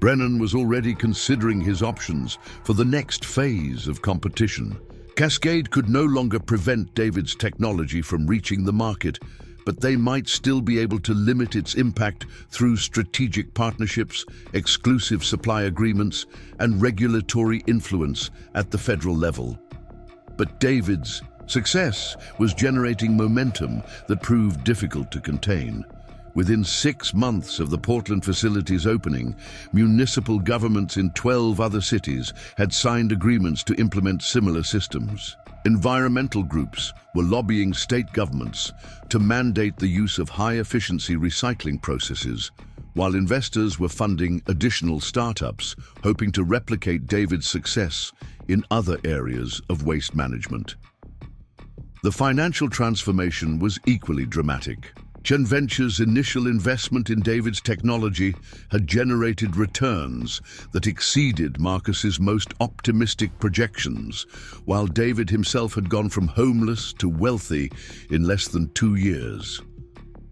Brennan was already considering his options for the next phase of competition. Cascade could no longer prevent David's technology from reaching the market, but they might still be able to limit its impact through strategic partnerships, exclusive supply agreements, and regulatory influence at the federal level. But David's success was generating momentum that proved difficult to contain. Within 6 months of the Portland facility's opening, municipal governments in 12 other cities had signed agreements to implement similar systems. Environmental groups were lobbying state governments to mandate the use of high-efficiency recycling processes, while investors were funding additional startups hoping to replicate David's success in other areas of waste management. The financial transformation was equally dramatic. Chen Venture's initial investment in David's technology had generated returns that exceeded Marcus's most optimistic projections, while David himself had gone from homeless to wealthy in less than 2 years.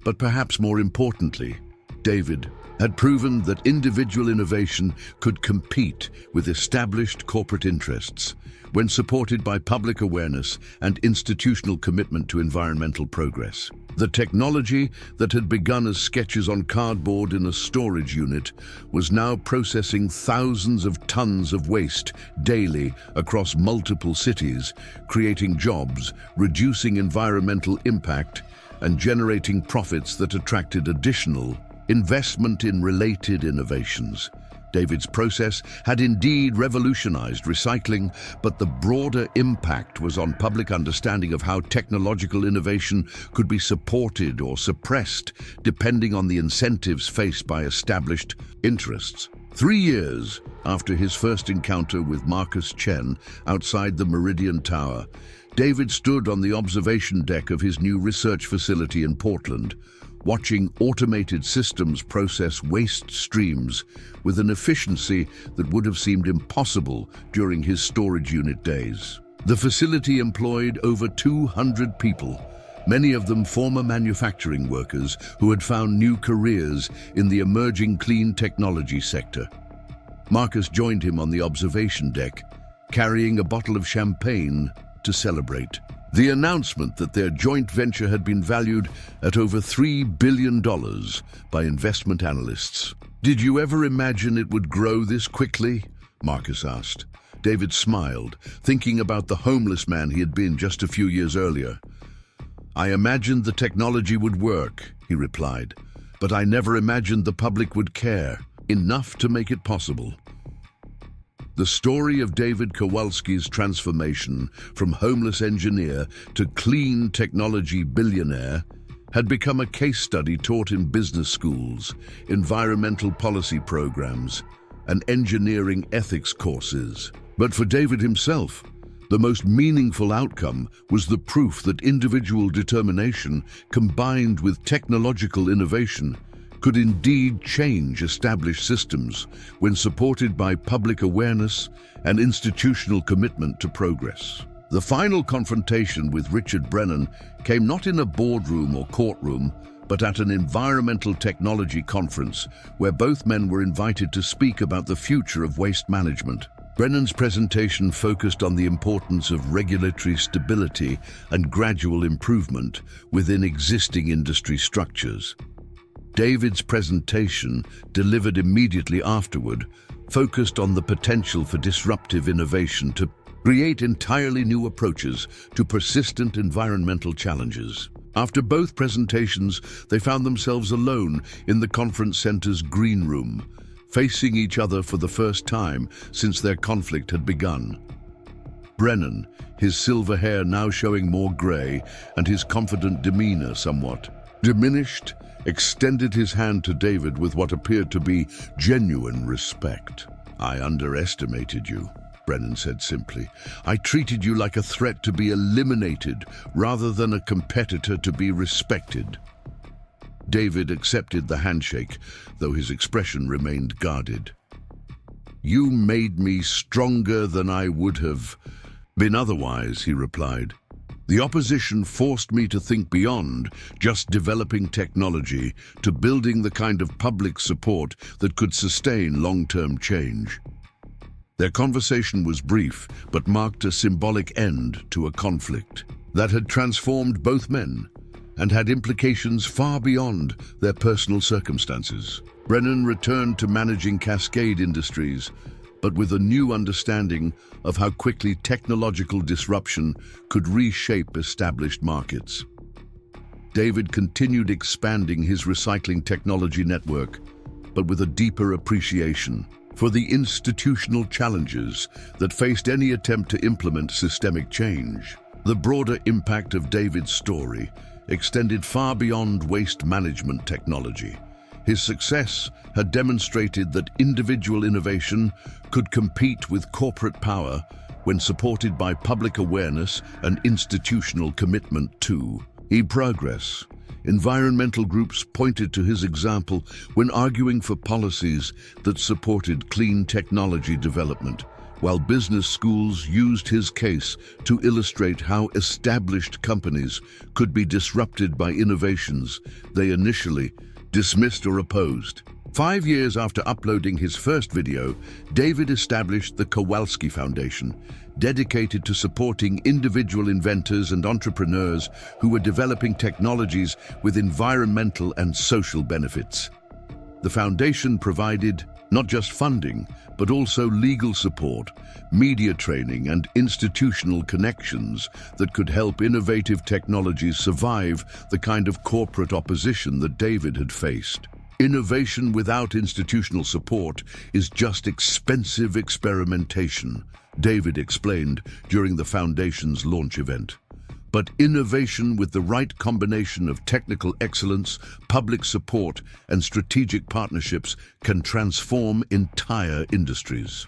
But perhaps more importantly, David had proven that individual innovation could compete with established corporate interests when supported by public awareness and institutional commitment to environmental progress. The technology that had begun as sketches on cardboard in a storage unit was now processing thousands of tons of waste daily across multiple cities, creating jobs, reducing environmental impact, and generating profits that attracted additional investment in related innovations. David's process had indeed revolutionized recycling, but the broader impact was on public understanding of how technological innovation could be supported or suppressed, depending on the incentives faced by established interests. 3 years after his first encounter with Marcus Chen outside the Meridian Tower, David stood on the observation deck of his new research facility in Portland, watching automated systems process waste streams with an efficiency that would have seemed impossible during his storage unit days. The facility employed over 200 people, many of them former manufacturing workers who had found new careers in the emerging clean technology sector. Marcus joined him on the observation deck, carrying a bottle of champagne to celebrate. The announcement that their joint venture had been valued at over $3 billion by investment analysts. "Did you ever imagine it would grow this quickly?" Marcus asked. David smiled, thinking about the homeless man he had been just a few years earlier. "I imagined the technology would work," he replied, "but I never imagined the public would care enough to make it possible." The story of David Kowalski's transformation from homeless engineer to clean technology billionaire had become a case study taught in business schools, environmental policy programs, and engineering ethics courses. But for David himself, the most meaningful outcome was the proof that individual determination combined with technological innovation could indeed change established systems when supported by public awareness and institutional commitment to progress. The final confrontation with Richard Brennan came not in a boardroom or courtroom, but at an environmental technology conference where both men were invited to speak about the future of waste management. Brennan's presentation focused on the importance of regulatory stability and gradual improvement within existing industry structures. David's presentation, delivered immediately afterward, focused on the potential for disruptive innovation to create entirely new approaches to persistent environmental challenges. After both presentations, they found themselves alone in the conference center's green room, facing each other for the first time since their conflict had begun. Brennan, his silver hair now showing more gray and his confident demeanor somewhat diminished, extended his hand to David with what appeared to be genuine respect. "I underestimated you," Brennan said simply. "I treated you like a threat to be eliminated rather than a competitor to be respected." David accepted the handshake, though his expression remained guarded. "You made me stronger than I would have been otherwise," he replied. The opposition forced me to think beyond just developing technology to building the kind of public support that could sustain long-term change. Their conversation was brief, but marked a symbolic end to a conflict that had transformed both men and had implications far beyond their personal circumstances. Brennan returned to managing Cascade Industries, but with a new understanding of how quickly technological disruption could reshape established markets. David continued expanding his recycling technology network, but with a deeper appreciation for the institutional challenges that faced any attempt to implement systemic change. The broader impact of David's story extended far beyond waste management technology. His success had demonstrated that individual innovation could compete with corporate power when supported by public awareness and institutional commitment to progress. Environmental groups pointed to his example when arguing for policies that supported clean technology development, while business schools used his case to illustrate how established companies could be disrupted by innovations they initially dismissed or opposed. 5 years after uploading his first video, David established the Kowalski Foundation, dedicated to supporting individual inventors and entrepreneurs who were developing technologies with environmental and social benefits. The foundation provided not just funding, but also legal support, media training, and institutional connections that could help innovative technologies survive the kind of corporate opposition that David had faced. Innovation without institutional support is just expensive experimentation, David explained during the foundation's launch event. But innovation with the right combination of technical excellence, public support, and strategic partnerships can transform entire industries.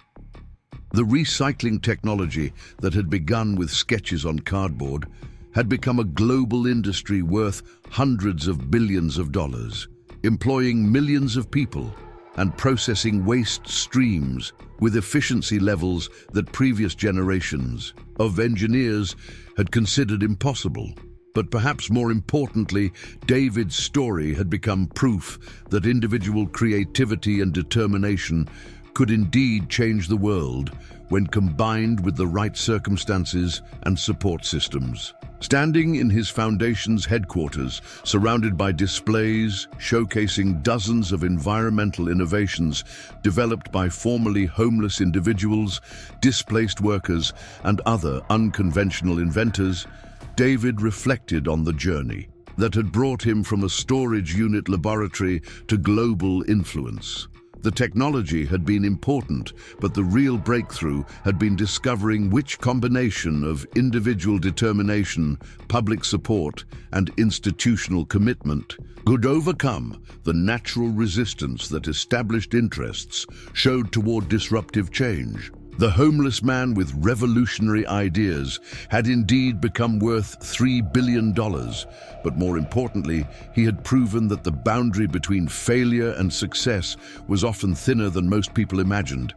The recycling technology that had begun with sketches on cardboard had become a global industry worth hundreds of billions of dollars, employing millions of people and processing waste streams with efficiency levels that previous generations of engineers had considered impossible. But perhaps more importantly, David's story had become proof that individual creativity and determination could indeed change the world when combined with the right circumstances and support systems. Standing in his foundation's headquarters, surrounded by displays showcasing dozens of environmental innovations developed by formerly homeless individuals, displaced workers, and other unconventional inventors, David reflected on the journey that had brought him from a storage unit laboratory to global influence. The technology had been important, but the real breakthrough had been discovering which combination of individual determination, public support, and institutional commitment could overcome the natural resistance that established interests showed toward disruptive change. The homeless man with revolutionary ideas had indeed become worth $3 billion, but more importantly, he had proven that the boundary between failure and success was often thinner than most people imagined,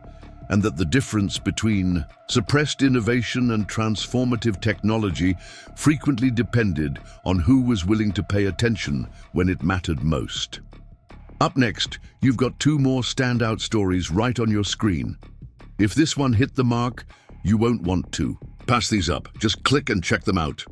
and that the difference between suppressed innovation and transformative technology frequently depended on who was willing to pay attention when it mattered most. Up next, you've got 2 more standout stories right on your screen. If this one hit the mark, you won't want to pass these up. Just click and check them out.